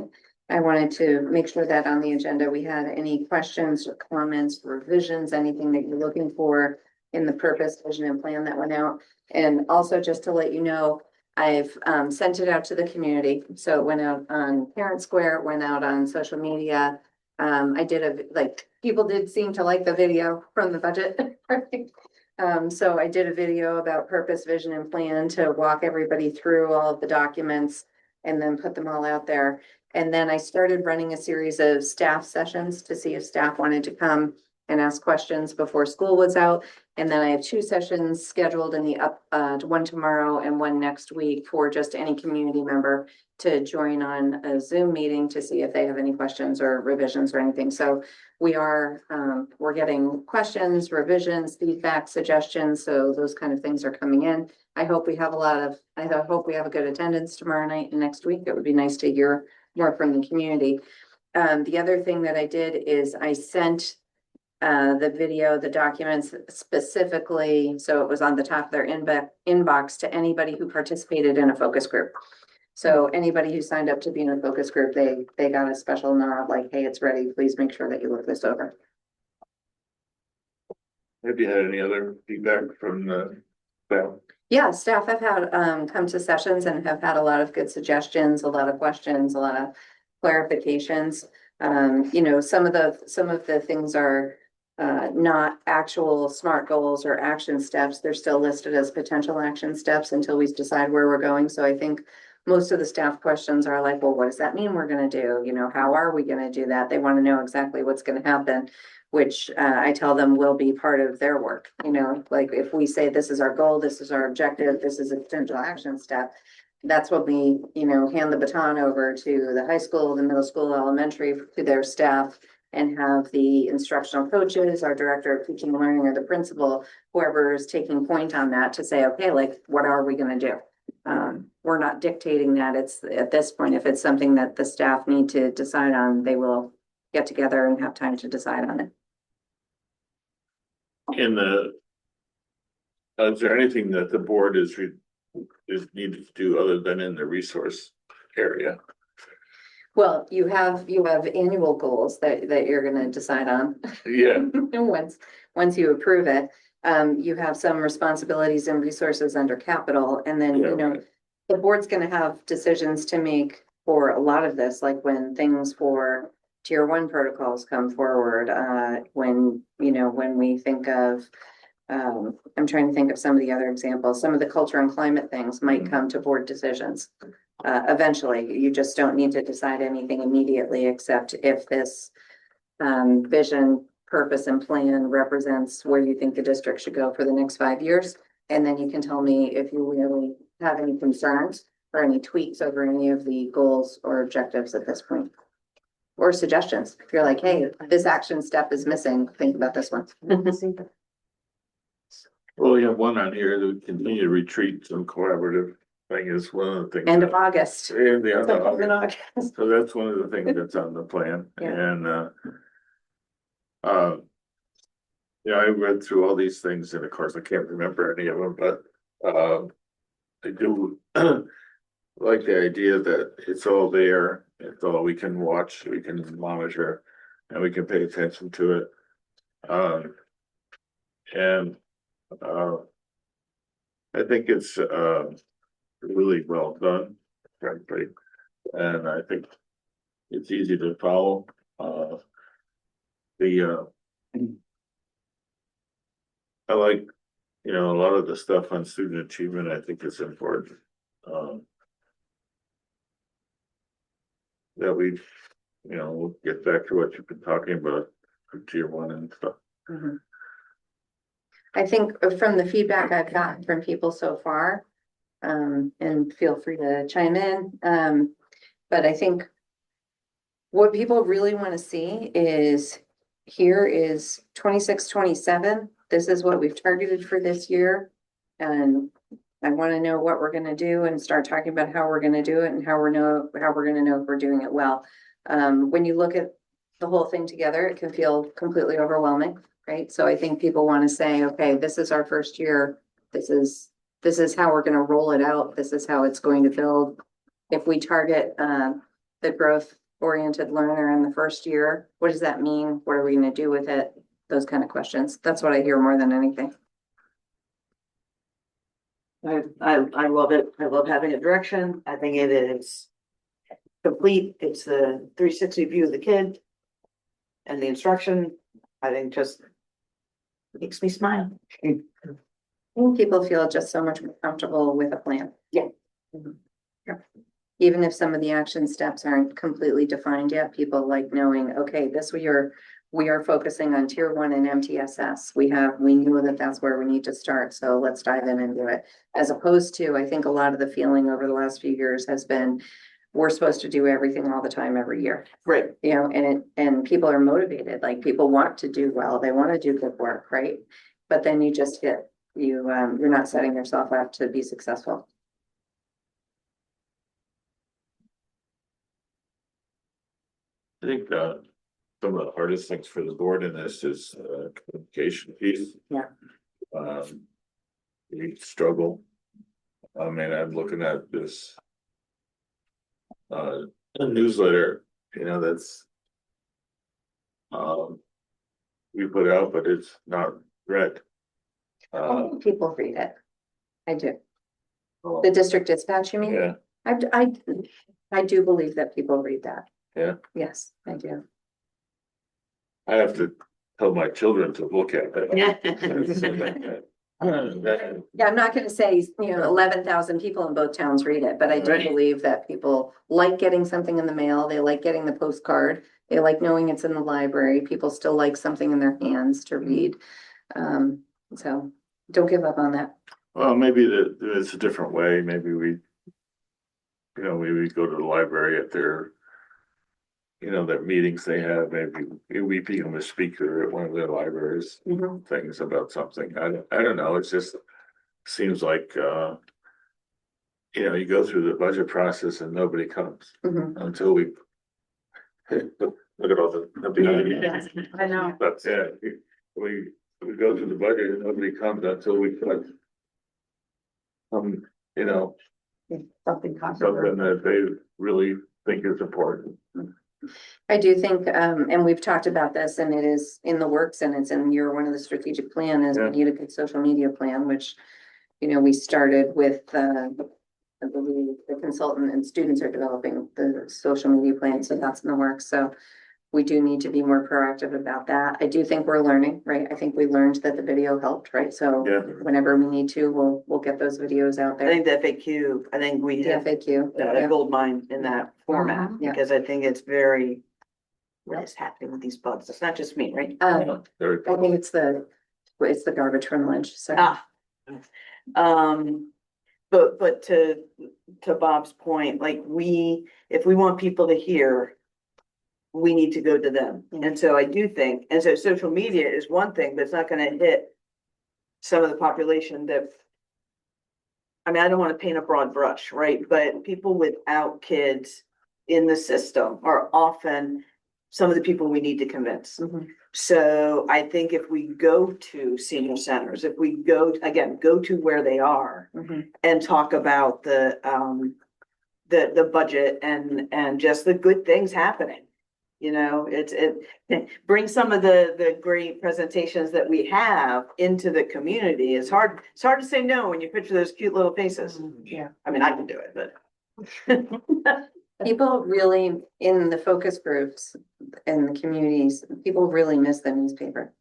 I wanted to make sure that on the agenda, we had any questions or comments, revisions, anything that you're looking for in the purpose, vision, and plan that went out. And also just to let you know, I've sent it out to the community. So it went out on Parent Square, it went out on social media. I did people did seem to like the video from the budget. So I did a video about purpose, vision, and plan to walk everybody through all of the documents and then put them all out there. And then I started running a series of staff sessions to see if staff wanted to come and ask questions before school was out. And then I have 2 sessions scheduled in the one tomorrow and one next week for just any community member to join on a Zoom meeting to see if they have any questions or revisions or anything. So we're getting questions, revisions, feedback, suggestions. So those kind of things are coming in. I hope we have a good attendance tomorrow night and next week. It would be nice to hear more from the community. The other thing that I did is I sent the video, the documents specifically, so it was on the top of their inbox to anybody who participated in a focus group. So anybody who signed up to be in a focus group, they got a special nod, like, hey, it's ready, please make sure that you look this over. Have you had any other feedback from the staff? Yeah, staff have had, come to sessions and have had a lot of good suggestions, a lot of questions, a lot of clarifications. You know, some of the things are not actual SMART goals or action steps. They're still listed as potential action steps until we decide where we're going. So I think most of the staff questions are like, well, what does that mean we're gonna do? You know, how are we gonna do that? They want to know exactly what's gonna happen, which I tell them will be part of their work. You know, like if we say this is our goal, this is our objective, this is a potential action step, that's what we, you know, hand the baton over to the high school, the middle school, elementary, to their staff, and have the instructional coaches, our director of teaching and learning, or the principal, whoever is taking point on that, to say, okay, like, what are we gonna do? We're not dictating that. It's at this point, if it's something that the staff need to decide on, they will get together and have time to decide on it. Is there anything that the board is needed to do other than in the resource area? Well, you have annual goals that you're gonna decide on. Yeah, And once you approve it, you have some responsibilities and resources under capital, and then, Yeah, you know, right. the board's gonna have decisions to make for a lot of this, like when things for tier one protocols come forward, when, you know, when we think of, I'm trying to think of some of the other examples, some of the culture and climate things might come to board decisions. Eventually, you just don't need to decide anything immediately, except if this vision, purpose, and plan represents where you think the district should go for the next 5 years. And then you can tell me if you really have any concerns or any tweaks over any of the goals or objectives at this point. Or suggestions. If you're like, hey, this action step is missing, think about this one. Well, we have one on here that we continue retreats and collaborative thing is one of the things. End of August. And the end of Sometime in August. August. So that's one of the things that's on the plan, Yeah. and yeah, I read through all these things, and of course, I can't remember any of them, but I do like the idea that it's all there, it's all we can watch, we can monitor, and we can pay attention to it. And I think it's really well done, frankly, and I think it's easy to follow. I like, you know, a lot of the stuff on student achievement, I think is important. That we, you know, we'll get back to what you've been talking about for tier one and stuff. Mhm. I think from the feedback I've gotten from people so far, and feel free to chime in, but I think what people really want to see is, here is 26, 27. This is what we've targeted for this year. And I want to know what we're gonna do and start talking about how we're gonna do it and how we're gonna know if we're doing it well. When you look at the whole thing together, it can feel completely overwhelming, right? So I think people want to say, okay, this is our first year. This is how we're gonna roll it out. This is how it's going to build. If we target the growth-oriented learner in the first year, what does that mean? What are we gonna do with it? Those kind of questions. That's what I hear more than anything. I love it. I love having a direction. I think it is complete. It's the 360 view of the kid. And the instruction, I think, just makes me smile. I think people feel just so much more comfortable with a plan. Yeah. Yeah. Even if some of the action steps aren't completely defined yet, people like knowing, okay, we are focusing on tier one and MTSS. We knew that that's where we need to start. So let's dive in and do it. As opposed to, I think a lot of the feeling over the last few years has been, we're supposed to do everything all the time every year. Right. You know, and people are motivated, like people want to do well. They want to do good work, right? But then you just you're not setting yourself up to be successful. I think some of the hardest things for the board in this is communication piece. Yeah. We struggle. I mean, I'm looking at this newsletter, you know, that's we put out, but it's not read. People read it. I do. Well, The district dispatch, you mean? yeah, I do believe that people read that. yeah. Yes, I do. I have to tell my children to look at it. Yeah, I'm not gonna say, 11,000 people in both towns read it, but I do Right. believe that people like getting something in the mail. They like getting the postcard. They like knowing it's in the library. People still like something in their hands to read. So don't give up on that. Well, maybe it's a different way. Maybe we go to the library at their, their meetings they have. Maybe we become a speaker at one of their libraries, things about something. I don't know. It's just seems like, you go through the budget process and nobody comes Mhm. until we look at all the. I know. But yeah, we go through the budget and nobody comes until we put. Something Something controversial. that they really think is important. I do think, and we've talked about this and it is in the works and it's in one of the strategic plan is we Yeah. need a good social media plan, which, we started with, I believe the consultant and students are developing the social media plan, so that's in the works. So we do need to be more proactive about that. I do think we're learning, right? I think we learned that the video helped, right? So Yeah. whenever we need to, we'll get those videos out I there. think the FAQ, I think we The have FAQ. a gold mine in that format, Yeah. because I think it's very, what is happening with these bugs? It's not just me, right? Very I think it's the garbage from lunch, so. Ah. But to Bob's point, like if we want people to hear, we need to go to them. And so I do think, and so social media is one thing, but it's not gonna hit some of the population that. I mean, I don't want to paint a broad brush, right? But people without kids in the system are often some of the people we need to convince. Mhm. So I think if we go to senior centers, if we go to where they are Mhm. and talk about the budget and just the good things happening. It brings some of the great presentations that we have into the community. It's hard to say no when you picture those cute little faces. Yeah. I mean, I can do it, but. People really, in the focus groups and the communities, people really miss the newspaper.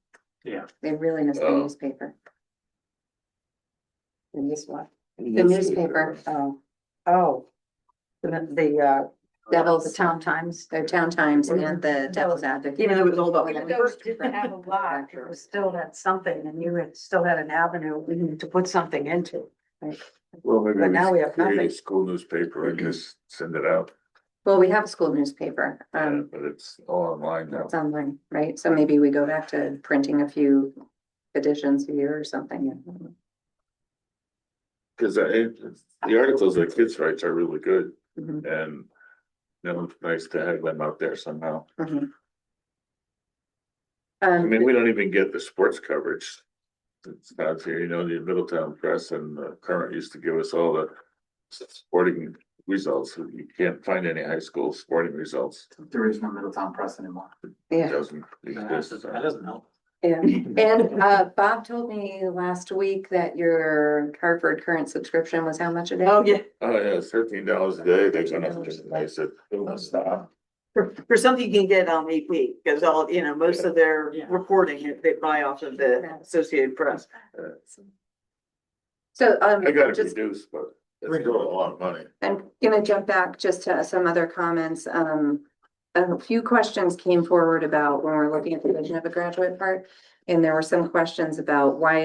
Yeah. They really miss the Oh. newspaper. And this one, the newspaper, Oh. The Devils, Town Times. their town times and the Devil's Advocate. Even though it was all about. Even though it didn't have a lot, it was still had something and you had still had an avenue to put something into. Well, maybe But now we have create a nothing. school newspaper and just send it out. Well, we have a school newspaper, But it's all online now. it's online, right? So maybe we go back to printing a few editions a year or something. Cause the articles that kids write are really good Mhm. and. It's nice to have them out there somehow. Mhm. I mean, we don't even get the sports coverage. It's not here, the Middletown Press and the Current used to give us all the sporting results. You can't find any high school sporting results. There is no Middletown Press anymore. It Yeah. doesn't That exist. doesn't help. Yeah, and Bob told me last week that your Hartford Current subscription was how much a day? Oh, yeah, Oh, yeah, it's $13 a day. They're gonna just, I said, "Oh, stop." for something you can get on AP, because most of their Yeah. reporting, they buy off of the Associated Press. So, I gotta just, reduce, but it's still a lot of money. I'm gonna jump back just to some other comments. A few questions came forward about when we're looking at the vision of a graduate part. And there were some questions about why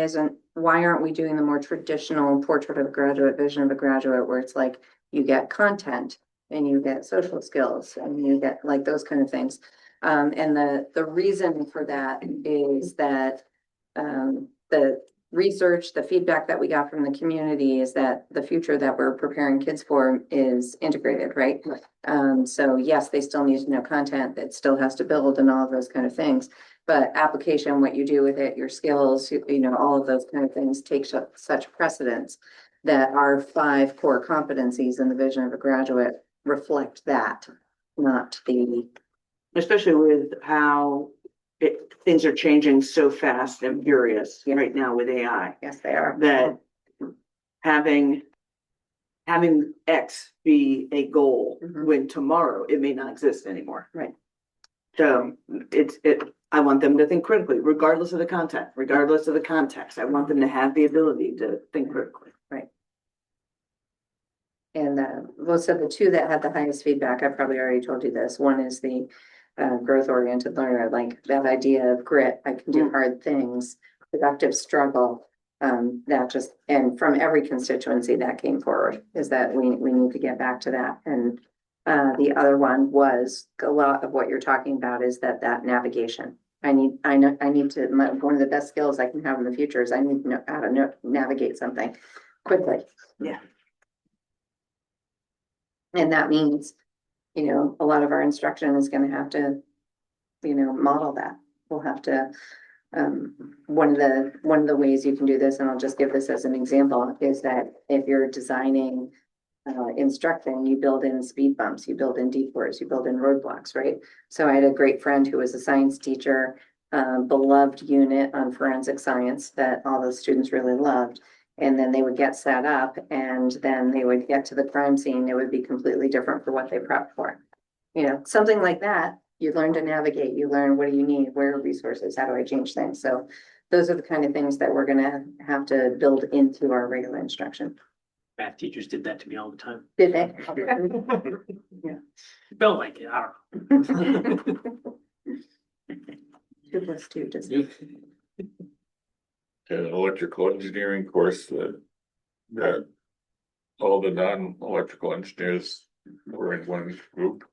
aren't we doing the more traditional portrait of a graduate, vision of a graduate, where it's like you get content and you get social skills and you get like those kind of things. And the reason for that is that, research, the feedback that we got from the community is that the future that we're preparing kids for is integrated, right? So yes, they still need to know content, that still has to build and all of those kind of things. But application, what you do with it, your skills, you know, all of those kind of things take such precedence that our 5 core competencies in the vision of a graduate reflect that, not the, Especially with how things are changing so fast and furious right now with AI, yes, they are. that having X be a goal Mhm. when tomorrow it may not exist anymore. Right. So I want them to think critically, regardless of the content, regardless of the context. I want them to have the ability to think critically. And most of the 2 that had the highest feedback, I probably already told you this. One is the growth oriented learner, like that idea of grit. I can do hard things, productive struggle. That just, and from every constituency that came forward is that we need to get back to that. And the other one was a lot of what you're talking about is that navigation. I need to, one of the best skills I can have in the future is I need to know how to navigate something quickly. Yeah. And that means, you know, a lot of our instruction is gonna have to, you know, model that. We'll have to, one of the ways you can do this, and I'll just give this as an example, is that if you're designing instructing, you build in speed bumps, you build in detours, you build in roadblocks, right? So I had a great friend who was a science teacher, beloved unit on forensic science that all the students really loved. And then they would get set up and then they would get to the crime scene. It would be completely different for what they prepped for. You know, something like that, you learn to navigate, you learn what do you need, where are resources, how do I change things? So those are the kind of things that we're gonna have to build into our regular instruction. Math teachers did that to me all the time. Did they? Felt like it, I don't know. 2 plus 2 just. An electrical engineering course that all the non-electrical engineers were in one group.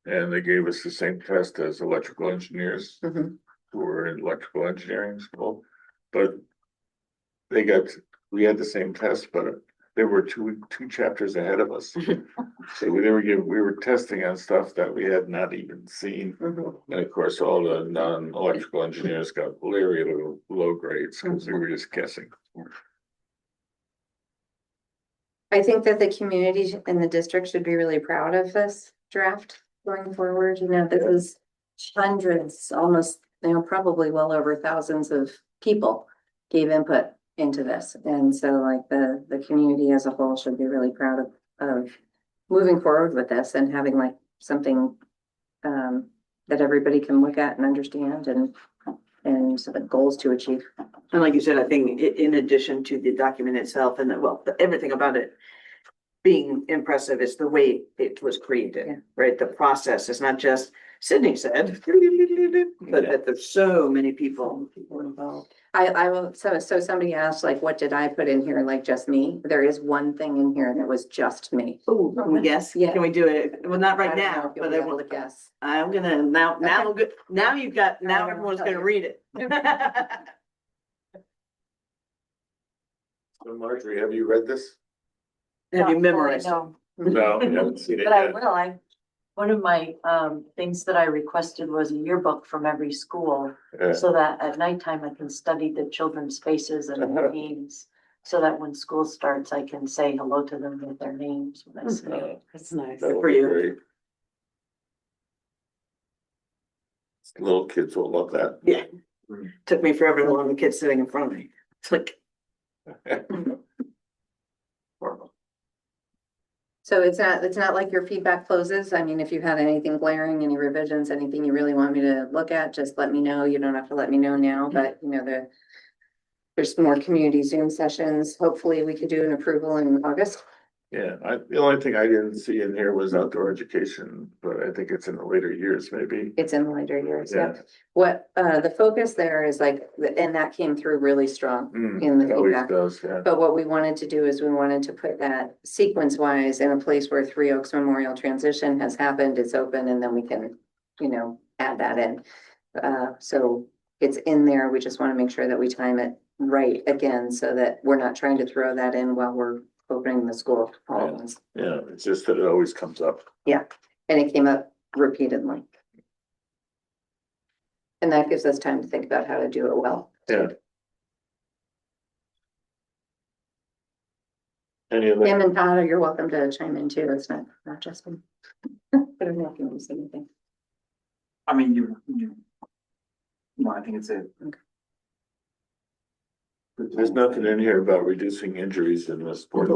And they gave us the same test as electrical engineers Mhm. who were in electrical engineering school. But we had the same test, but there were two chapters ahead of us. So we were testing on stuff that we had not even seen. Mhm. And of course, all the non-electrical engineers got very low grades because they were just guessing. I think that the community and the district should be really proud of this draft going forward. You know, this is hundreds, almost, you know, probably well over thousands of people gave input into this. And so like the community as a whole should be really proud of moving forward with this and having like something that everybody can look at and understand and the goals to achieve. And like you said, I think in addition to the document itself and everything about it being impressive is the way it was created, Yeah. right? The process is not just Sydney said, but that there's so many people involved. I will, so somebody asked like, what did I put in here? Like just me? There is one thing in here that was just me. Oh, can we guess? Yeah. Can we do it? Well, not I right don't know now, if you'll but be I able will. to guess. I'm gonna now now everyone's gonna read it. So Marjorie, have you read this? Have you Not fully, memorized? no. No, I haven't seen it But I yet. will, one of my things that I requested was a yearbook from every school. Yeah. So that at nighttime I can study the children's faces and their names. So that when school starts, I can say hello to them with their names when I see them. That's nice. That would for be you. great. Little kids will love that. Yeah. Took me forever to learn the kid sitting in front of me. It's like horrible. So it's not like your feedback closes. I mean, if you had anything glaring, any revisions, anything you really want me to look at, just let me know. You don't have to let me know now, but you know, there's more community Zoom sessions. Hopefully we could do an approval in August. Yeah, the only thing I didn't see in here was outdoor education, but I think it's in the later years, maybe. It's in the later years, yeah. Yeah. What, the focus there is like, and that came through really strong in the It always feedback. does, yeah. But what we wanted to do is we wanted to put that sequence wise in a place where Three Oaks Memorial transition has happened, it's open, and then we can, you know, add that in. So it's in there. We just want to make sure that we time it right again, so that we're not trying to throw that in while we're opening the school all at once. Yeah, it's just that it always comes up. And it came up repeatedly. And that gives us time to think about how to do it well. Yeah. Any other, Tim and Todd, you're welcome to chime in too. It's not just me. But I'm not going to say anything. I mean, no, I think it's a. there's nothing in here about reducing injuries in the sport.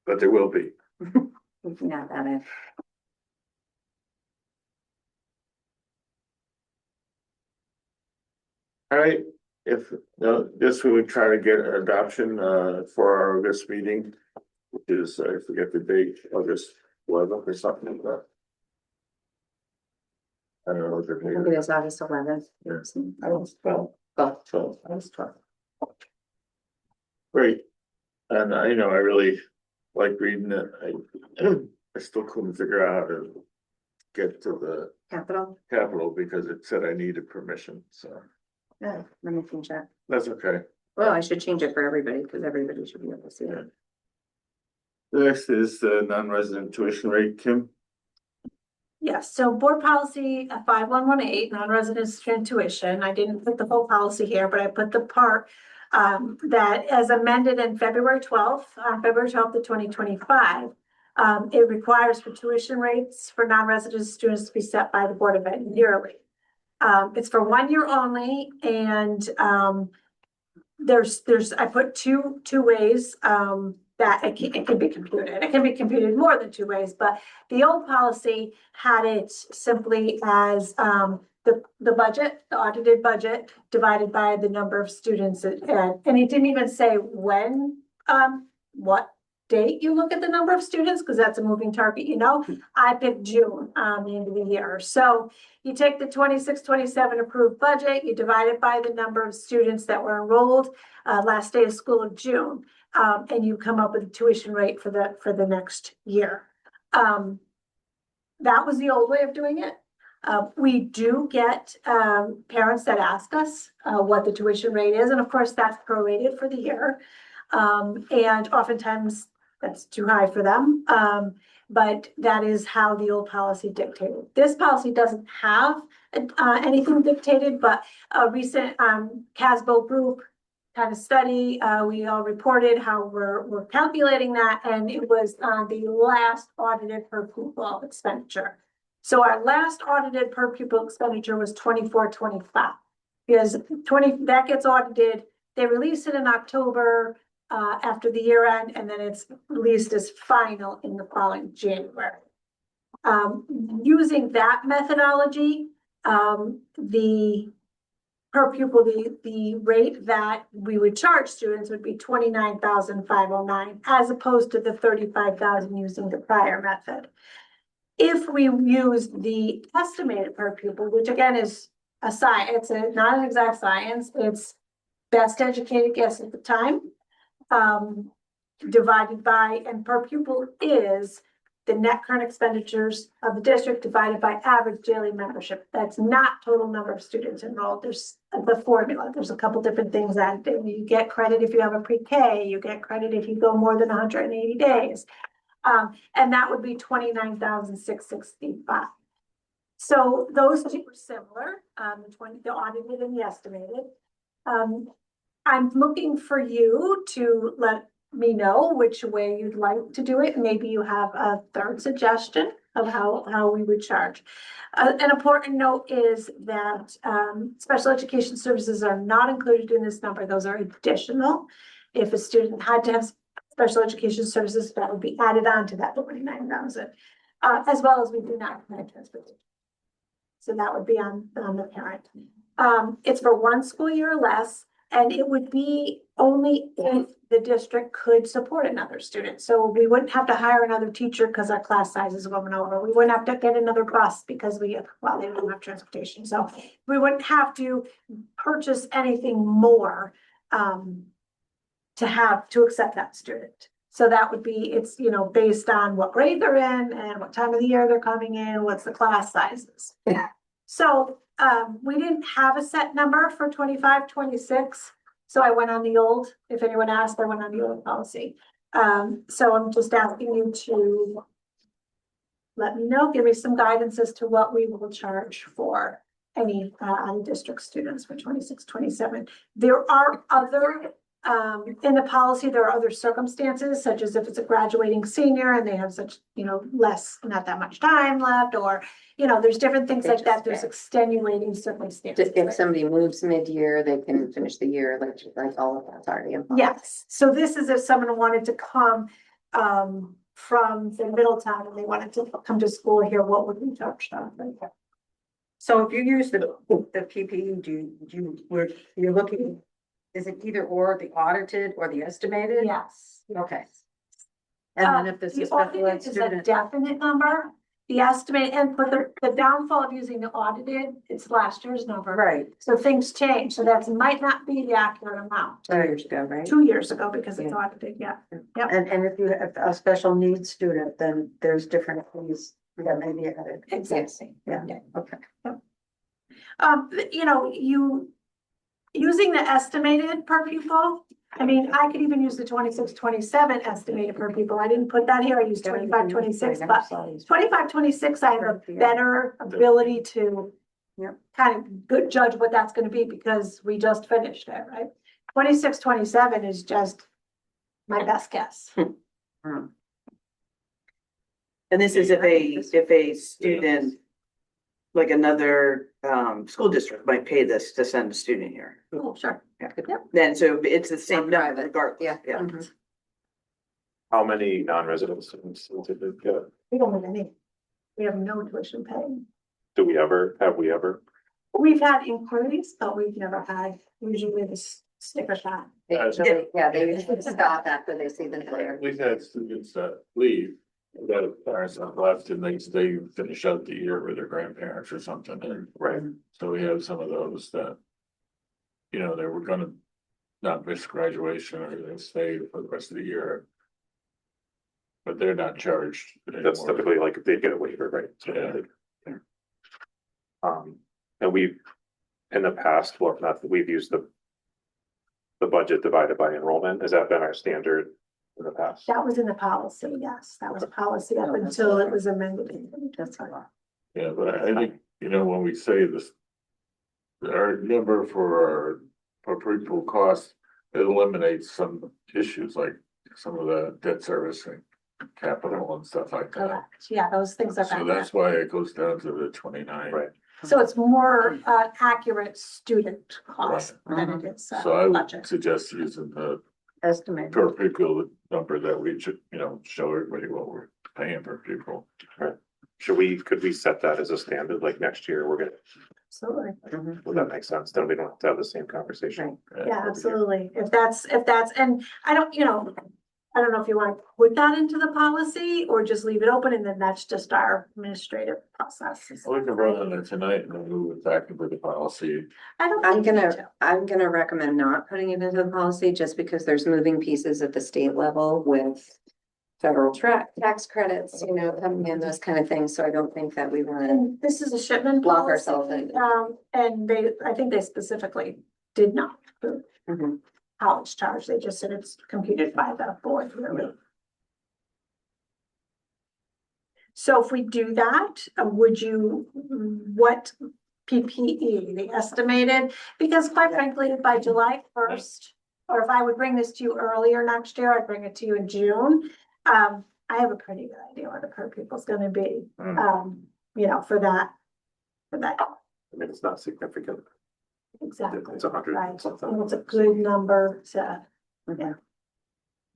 But there will be. Yeah, that is. All right, if, no, this we would try to get an adoption, for our August meeting. Which is, I forget the date, August 11th or something like that. I don't know what the I think date it is August 11th. is. August 12th. Oh, So, August 12th. great. And I know I really like reading it. I still couldn't figure out how to get to the Capital. Capitol because it said I needed permission, so Yeah, let me change that. that's okay. Well, I should change it for everybody because everybody should be able to see it. Next is the non-resident tuition rate, Kim. Yes, so board policy 5118, non-resident student tuition. I didn't put the whole policy here, but I put the part that as amended in February 12th, of 2025. It requires for tuition rates for non-resident students to be set by the Board of Ed yearly. It's for 1 year only, and I put two ways that it can be computed. It can be computed more than two ways, but the old policy had it simply as the budget, the audited budget divided by the number of students, and it didn't even say when, what date you look at the number of students, because that's a moving target, I picked June, the end of the year. So you take the 26-27 approved budget, you divide it by the number of students that were enrolled last day of school of June, and you come up with a tuition rate for the next year. That was the old way of doing it. We do get parents that ask us what the tuition rate is, and of course that's prorated for the year. And oftentimes that's too high for them. But that is how the old policy dictated. This policy doesn't have anything dictated, but a recent CASBO group kind of study, we all reported how we're calculating that, and it was the last audited per pupil expenditure. So our last audited per pupil expenditure was 24-25, because that gets audited. They release it in October after the year end, and then it's released as final in the following January. Using that methodology, the per pupil, the rate that we would charge students would be $29,509, as opposed to the $35,000 using the prior method. If we use the estimated per pupil, which again is a science, it's not an exact science, it's best educated guess at the time, divided by, and per pupil is the net current expenditures of the district divided by average daily membership. That's not total number of students enrolled. There's the formula. There's a couple different things that you get credit if you have a pre-K, you get credit if you go more than 180 days. And that would be 29,665. So those two were similar, the audited and the estimated. I'm looking for you to let me know which way you'd like to do it. Maybe you have a third suggestion of how we would charge. An important note is that special education services are not included in this number. Those are additional. If a student had to have special education services, that would be added on to that 29,000, as well as we do not provide transportation. So that would be on the parent. It's for 1 school year or less, and it would be only if the district could support another student. So we wouldn't have to hire another teacher because our class size is going over. We wouldn't have to get another bus because they don't have transportation. So we wouldn't have to purchase anything more to accept that student. So that would be, it's, based on what grade they're in and what time of the year they're coming in, what's the class sizes. So, we didn't have a set number for 25, 26. So I went on the old, if anyone asked, I went on the old policy. So I'm just asking you to let me know, give me some guidance as to what we will charge for any, out-of-district students for 26, 27. There are other, in the policy, there are other circumstances, such as if it's a graduating senior and they have such, less, not that much time left, or, there's different things like that. There's extenuating circumstances. If somebody moves mid-year, they can finish the year, like all of that's already in. Yes, so this is if someone wanted to come, from the Middletown and they wanted to come to school here, what would we charge them? So if you use the PPE, you're looking, is it either or, the audited or the estimated? Yes. Okay. And then if this The is special ed audited is a student, definite number, the estimate, and but the downfall of using the audited, it's last year's number. right, So things change, so that might not be the accurate amount. 2 years ago, right? 2 years ago, because it's audited, yeah. and if you have a special needs student, then there's different fees that may be added. Exactly. Yeah, okay. Using the estimated per pupil, I mean, I could even use the 26, 27 estimated per pupil. I didn't put that here. I used 25, 26, but 25, 26, I have a better ability to Yep. kind of good judge what that's gonna be because we just finished it, right? 26, 27 is just my best guess. And this is if a student, like another, school district might pay this to send a student here. Oh, sure. Then, so it's the same number Private, regardless. yeah. How many non-resident students typically get? We don't have any. We have no tuition paying. Have we ever? We've had inquiries, but we've never had, usually the sticker shot. They usually stop after they see the flare. We've had students that leave, that parents have left and they finish out the year with their grandparents or something, and Right. so we have some of those that. They were gonna not miss graduation or they stay for the rest of the year. But they're not charged That's anymore. typically like if they get a waiver, right? So, Yeah. And we've, in the past, well, not that we've used the budget divided by enrollment. Has that been our standard in the past? That was in the policy, yes, that was policy up until it was amended. That's a lot. Yeah, but I think, when we say this. Our number for pupil costs, it eliminates some issues like some of the debt servicing, capital and stuff like that. Correct, yeah, those things are So back that's there. why it goes down to the 29. Right. So it's more accurate student cost than it is So I would budget. suggest using the Estimated. per pupil number that we should, show everybody what we're paying per pupil. Could we set that as a standard, like next year, Absolutely, would that make sense? Then we don't have to have the same conversation. yeah, absolutely, if that's, and I don't know if you want to put that into the policy or just leave it open and then that's just our administrative process. We can vote on it tonight and then move it back into the policy. I don't I'm think we need gonna, to. I'm gonna recommend not putting it into the policy just because there's moving pieces at the state level with federal tax credits, coming in, those kind of things. So I don't think that we want to. And this is a shipment Block policy, ourselves in. and I think they specifically did not put Mhm. college charge, they just said it's computed by the board, really. So if we do that, what PPE, the estimated, because quite frankly, by July 1st, or if I would bring this to you earlier next year, I'd bring it to you in June. I have a pretty good idea what the per pupil is gonna be, for that. I mean, it's not significant. Exactly. It's 100 Right, something. and it's a good number to, I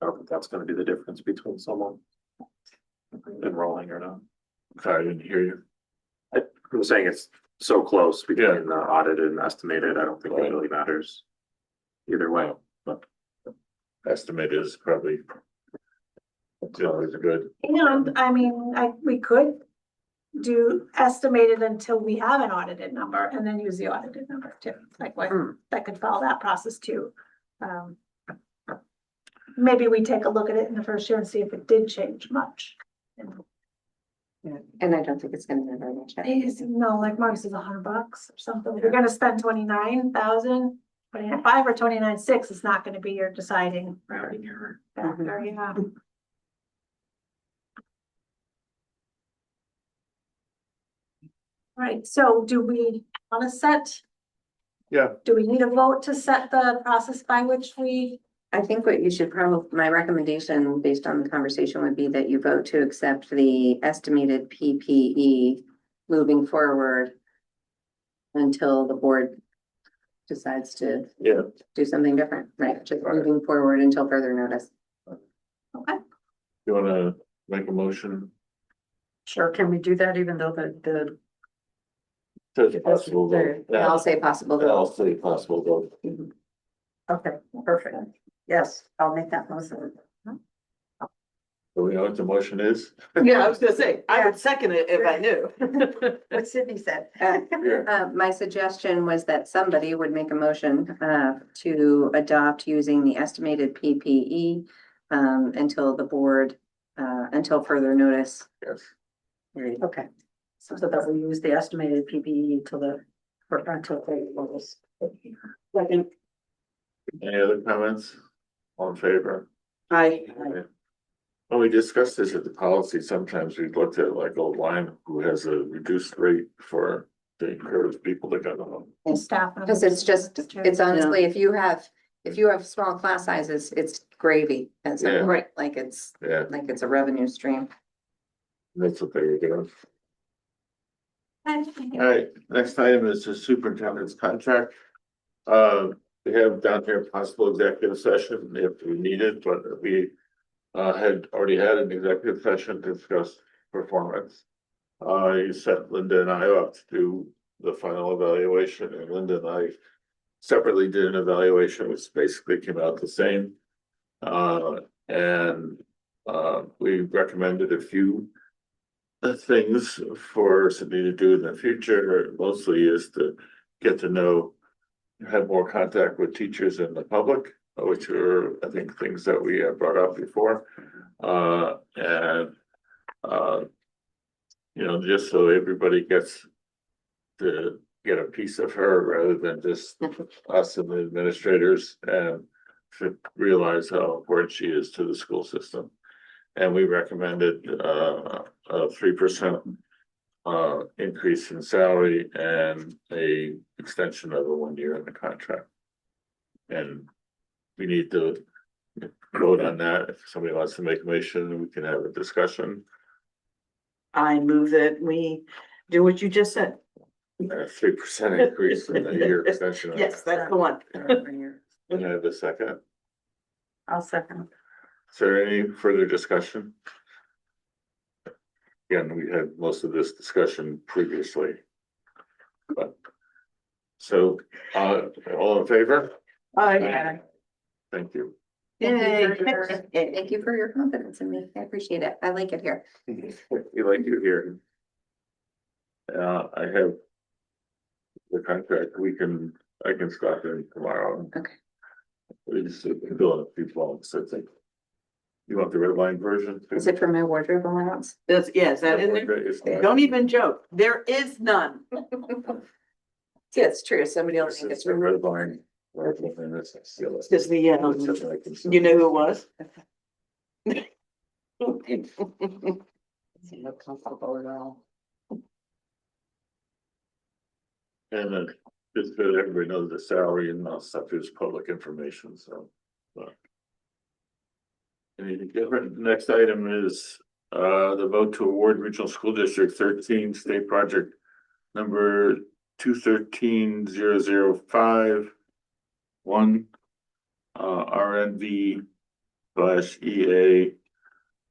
don't think that's gonna be the difference between someone enrolling or not. Sorry, I didn't hear you. I'm saying it's so close Yeah. between the audited and estimated. I don't think it Right. really matters. Either way. But estimate is probably. Is good. and I mean, we could do estimated until we have an audited number and then use the audited number too. Like what, that could follow that process too. Maybe we take a look at it in the first year and see if it did change much. And I don't think it's gonna be very much. No, like Mark says, $100 or something. If you're gonna spend 29,000, 29.5 or 29.6, it's not gonna be your deciding factor, yeah. Right, so do we wanna set? Yeah. Do we need a vote to set the process by which we? I think what you should probably, my recommendation based on the conversation would be that you vote to accept the estimated PPE moving forward until the board decides to Yeah. do something different, right? Just moving forward until further notice. Okay. You wanna make a motion? Sure, can we do that even though the Says possible vote. I'll say possible I'll vote. say possible vote. okay, perfect. Yes, I'll make that motion. Do we know what the motion is? Yeah, I was gonna say, I would second it if I knew. What Sydney said. My suggestion was that somebody would make a motion to adopt using the estimated PPE until the board, until further notice. Yes. Okay, so that we use the estimated PPE until Second. Any other comments? All in favor? I, When we discussed this at the policy, sometimes we've looked at like old line who has a reduced rate for the encourage people to go home. And staff. Because it's just, it's honestly, if you have small class sizes, it's gravy. And so, Yeah. Right. like it's Yeah, a revenue stream. that's what they were doing. All right, next item is the superintendent's contract. We have down here possible executive session if we need it, but we had already had an executive session to discuss performance. You set Linda and I up to do the final evaluation, and Linda and I separately did an evaluation, which basically came out the same. We recommended a few things for Sydney to do in the future, mostly is to get to know, have more contact with teachers and the public, which are, I think, things that we have brought up before. Just so everybody gets to get a piece of her rather than just us and the administrators, and should realize how important she is to the school system. And we recommended a 3% increase in salary and a extension of a 1 year in the contract. And we need to vote on that. If somebody wants to make a motion, we can have a discussion. I move that we do what you just said. 3% increase in a year extension. Yes, that's the one. And I have a second. I'll second. Is there any further discussion? Again, we had most of this discussion previously. So, all in favor? Aye. Thank you. Thank you for your confidence in me. I appreciate it. I like it here. We like you here. I have the contract. I can stop in tomorrow. Okay. We just fill in a few blanks, I think. You want the red line version? Is it for my wardrobe allowance? That's, yes, that in there. It's not. Don't even joke. There is none. Yeah, it's true. Somebody else It's think it's the red line. Red line, that's a seal. It's the, It's something I can see. you know who it was? Not comfortable at all. And then just so that everybody knows the salary and all stuff is public information, so. but- Anything different? Next item is the vote to award Regional School District 13 state project number 213005 RNV/EA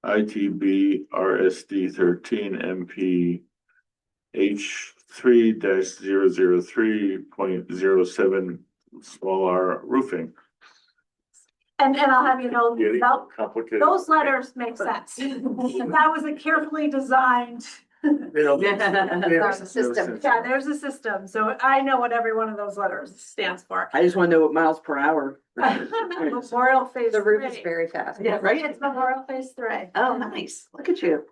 ITB RSD 13 MP H3-003.07 small r roofing. And I'll have you know, Getting that- complicated. those letters make sense. That was a carefully designed There's a system. Yeah, there's a system, so I know what every one of those letters stands for. I just want to know what miles per hour. Memorial Phase The roof is 3. very fast. Yeah, right? It's Memorial Phase 3. Oh, nice. Look at you.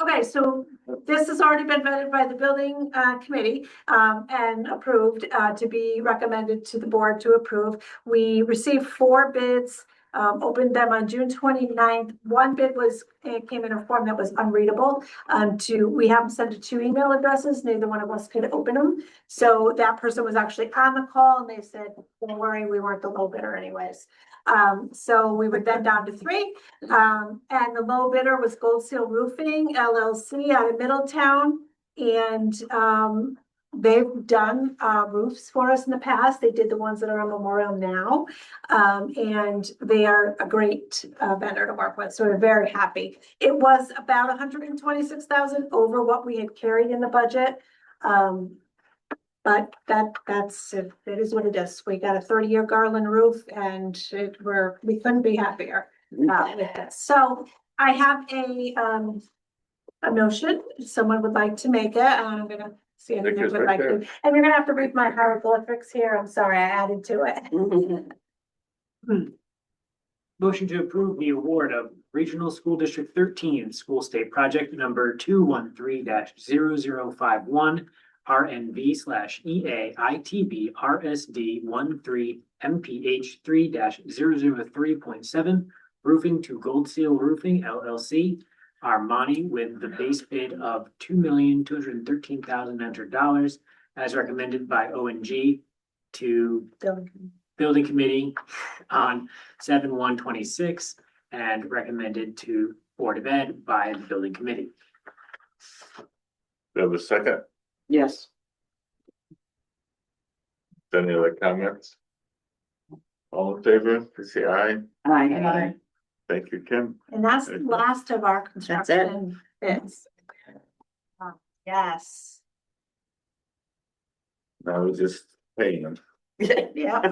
Okay, so this has already been vetted by the building committee and approved to be recommended to the board to approve. We received 4 bids, opened them on June 29th. One bid came in a form that was unreadable. We have them sent to 2 email addresses. Neither one of us could open them. So that person was actually on the call and they said, don't worry, we weren't the low bidder anyways. So we were then down to 3. And the low bidder was Gold Seal Roofing LLC out of Middletown. And they've done roofs for us in the past. They did the ones that are on Memorial now. And they are a great vendor to work with. So we're very happy. It was about 126,000 over what we had carried in the budget. But that's it. It is what it is. We got a 30-year Garland roof and we couldn't be happier with this. So I have a motion. If someone would like to make it, I'm gonna see if anyone would like to. And you're gonna have to read my hieroglyphics here. I'm sorry, I added to it. Motion to approve the award of Regional School District 13 School State Project number 213-0051 RNV/EAITB RSD 13 MPH 3-003.7 roofing to Gold Seal Roofing LLC, Armani, with the base bid of $2,213,900 as recommended by ONG to Building Committee on 7/1/26 and recommended to Board of Ed by the Building Committee. We have a second. Yes. Any other comments? All in favor, please say aye. Aye. Thank you, Kim. And that's the last of our construction bids. Yes. Now we're just paying them. Yeah.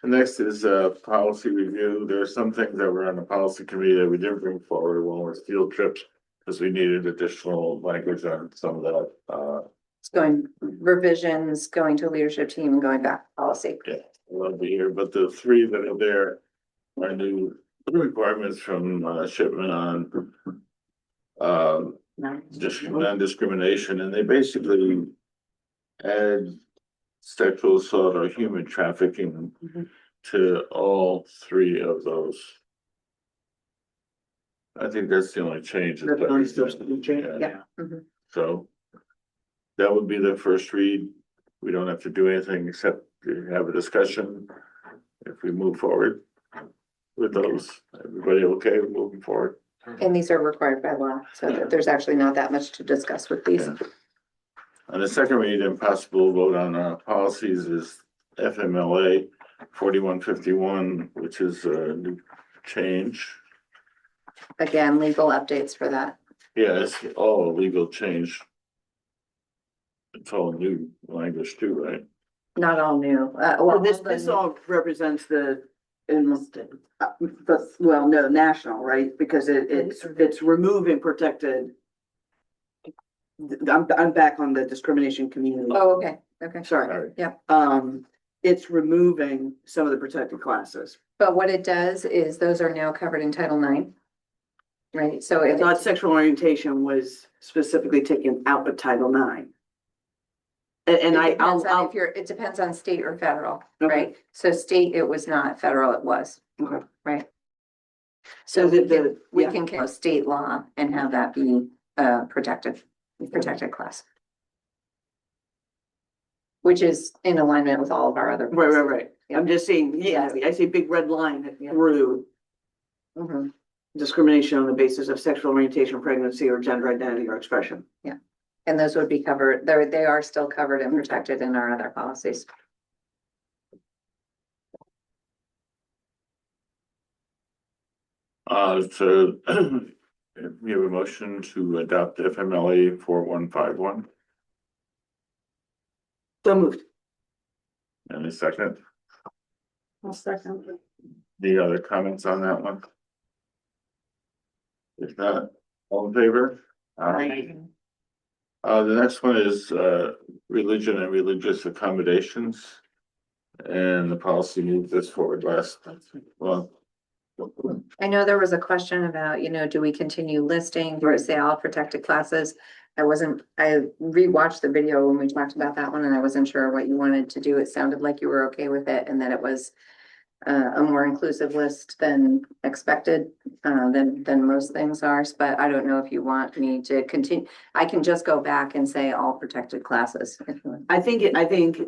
The next is policy review. There are some things that were on the policy committee that we didn't bring forward. One was field trips, because we needed additional language on some of that. It's going revisions, going to leadership team and going back to policy. Yeah, love to hear, but the 3 that are there are new requirements from Shipman on just non-discrimination, and they basically add sexual assault or human trafficking to all 3 of those. I think that's the only change. That's the only substantive change. Yeah. Mhm. So that would be the first read. We don't have to do anything except to have a discussion if we move forward with those. Everybody okay with moving forward? And these are required by law, so that there's actually not that much to discuss with these. Yeah. And the second read and possible vote on policies is FMLA 4151, which is a new change. Again, legal updates for that. Yeah, it's all a legal change. It's all new language too, right? Not all new. Well, Well, this all represents national, right? Because it's removing protected. I'm back on the discrimination community. Oh, okay, okay. Sorry. Yep. It's removing some of the protected classes. But what it does is those are now covered in Title IX. Right, so I if thought sexual orientation was specifically taken out of Title IX. And it depends on if it depends on state or federal, Okay. right? So state, it was not, federal, it was. Okay. Right. So So the we yeah. can go state law and have that be protected class. Which is in alignment with all of our other. Right. I'm just saying, yeah, I see a big red line through Mhm. discrimination on the basis of sexual orientation, pregnancy, or gender identity or expression. And those would be covered, they are still covered and protected in our other policies. So we have a motion to adopt FMLA 4151. So moved. And a second. I'll second. Any other comments on that one? If not, all in favor? Aye. The next one is, religion and religious accommodations. And the policy moved this forward well, I know there was a question about, do we continue listing, do we say all protected classes? I rewatched the video when we talked about that one and I wasn't sure what you wanted to do. It sounded like you were okay with it and that it was a more inclusive list than expected, than most things are, but I don't know if you want me to continue. I can just go back and say all protected classes. If you want. I think,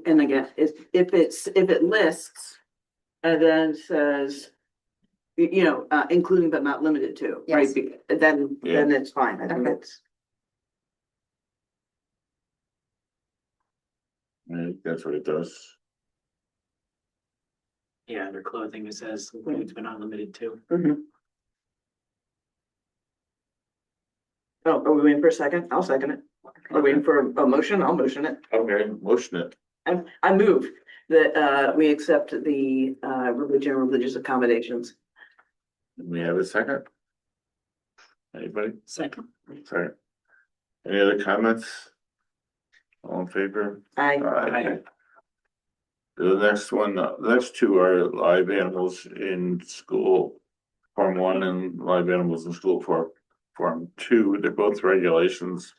and again, if it lists and then says, including but not limited to, right? Yes. Then it's fine. I think Okay. I think that's what it does. Yeah, under clothing, it says includes but not limited to. Oh, are we waiting for a second? I'll second it. Are we waiting for a motion? I'll motion it. Okay, motion it. I move that we accept the religious accommodations. We have a second? Anybody? Second. Sorry. Any other comments? All in favor? I The next one, the next two are live animals in school, Form 1 and live animals in school Form 2. They're both regulations.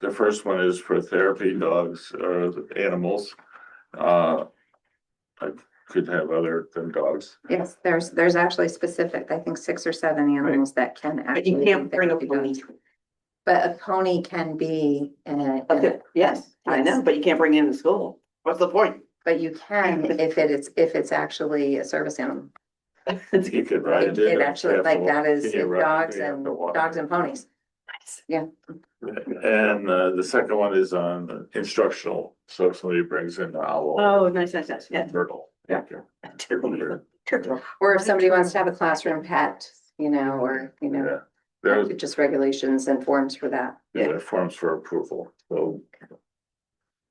The first one is for therapy dogs or animals. I could have other than dogs. Yes, there's actually specific, I think 6 or 7 animals that can But you actually. can't be bring a therapy pony. dogs. But a pony can be, Yes, I know, but you can't bring it in school. What's the point? but you can if it's actually a service animal. You could ride it. It actually, like that is Can you ride it? dogs You have and to walk. ponies. Yeah. And the second one is on instructional. So if somebody brings in an owl. Oh, nice, yeah. Turtle. Yeah. Or if somebody wants to have a classroom pet, or, Yeah, there's, just regulations and forms for that. yeah, forms for approval, so.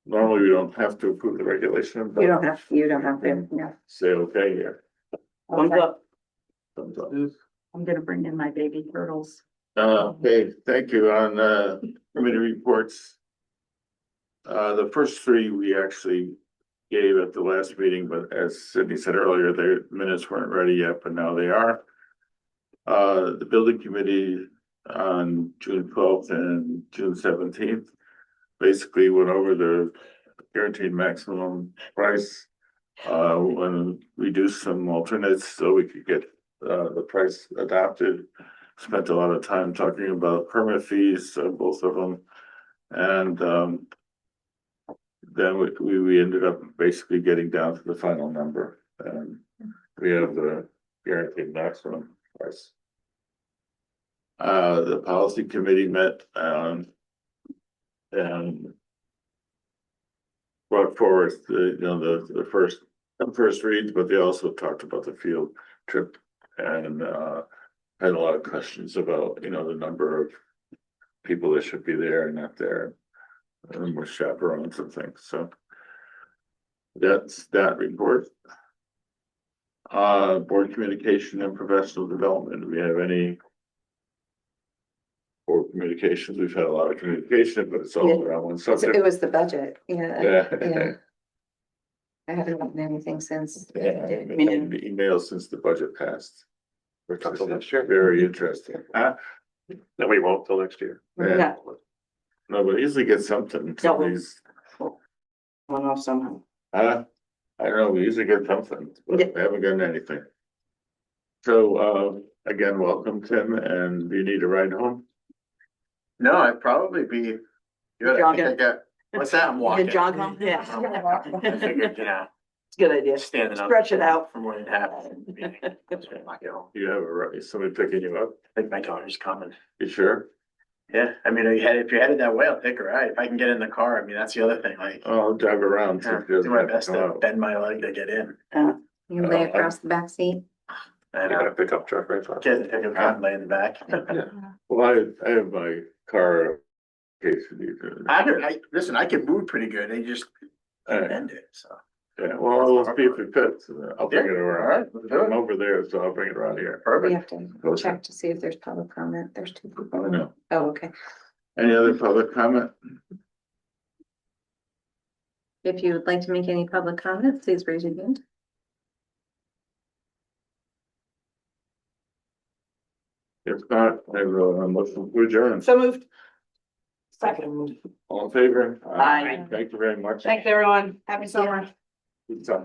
Normally, we don't have to approve the regulation, You but don't have to, no. say okay here. Thumbs up. Thumbs up. I'm gonna bring in my baby turtles. Okay, thank you on committee reports. The first 3 we actually gave at the last meeting, but as Sydney said earlier, their minutes weren't ready yet, but now they are. The building committee on June 12th and June 17th basically went over the guaranteed maximum price. And reduced some alternates so we could get the price adopted. Spent a lot of time talking about permit fees, both of them. And then we ended up basically getting down to the final number. And we have the guaranteed maximum price. The policy committee met and brought forward the first reads, but they also talked about the field trip and had a lot of questions about, the number of people that should be there and not there. And more chaperones and things, so. That's that report. Board communication and professional development, do we have any? Board communications, we've had a lot of communication, but it's all around one It subject. was the budget, Yeah. I haven't gotten anything since. Yeah, the email since the budget passed. Which is very interesting. Then we won't till next year. Yeah. No, but usually get something. Somebody's, One off somehow. I don't know, we usually get something, but Yeah. we haven't gotten anything. So, again, welcome, Tim, and do you need a ride home? No, I'd probably be good. I think I got, what's that? I'm You walking. can jog home? Yeah. I figured, It's a good idea. standing up. Stretch it out. From what it happened. Do you have is somebody picking you up? I think my daughter's coming. You sure? Yeah, I mean, if you're headed that way, I'll take a ride. If I can get in the car, I mean, that's the other thing, like, I'll drive around. so yeah, it doesn't do my have to best come to out. bend my leg to get in. You lay across the back seat. And You got a pickup truck right now. get a car, lay in the back. Well, I have my car. In case you need to. Listen, I can move pretty good. They just bend it, so. Yeah, well, we'll see if it fits. I'll bring it All around. right, let's do I'm it. over there, so I'll bring it around here. We Perfect. have to check to see if there's public comment. There's 2 people. I know. Oh, okay. Any other public comment? If you would like to make any public comment, please raise your hand. If not, I will, motion to adjourn. So moved. Second. All in favor? Aye. Thank you very much. Thanks, everyone. Happy summer. Good talk.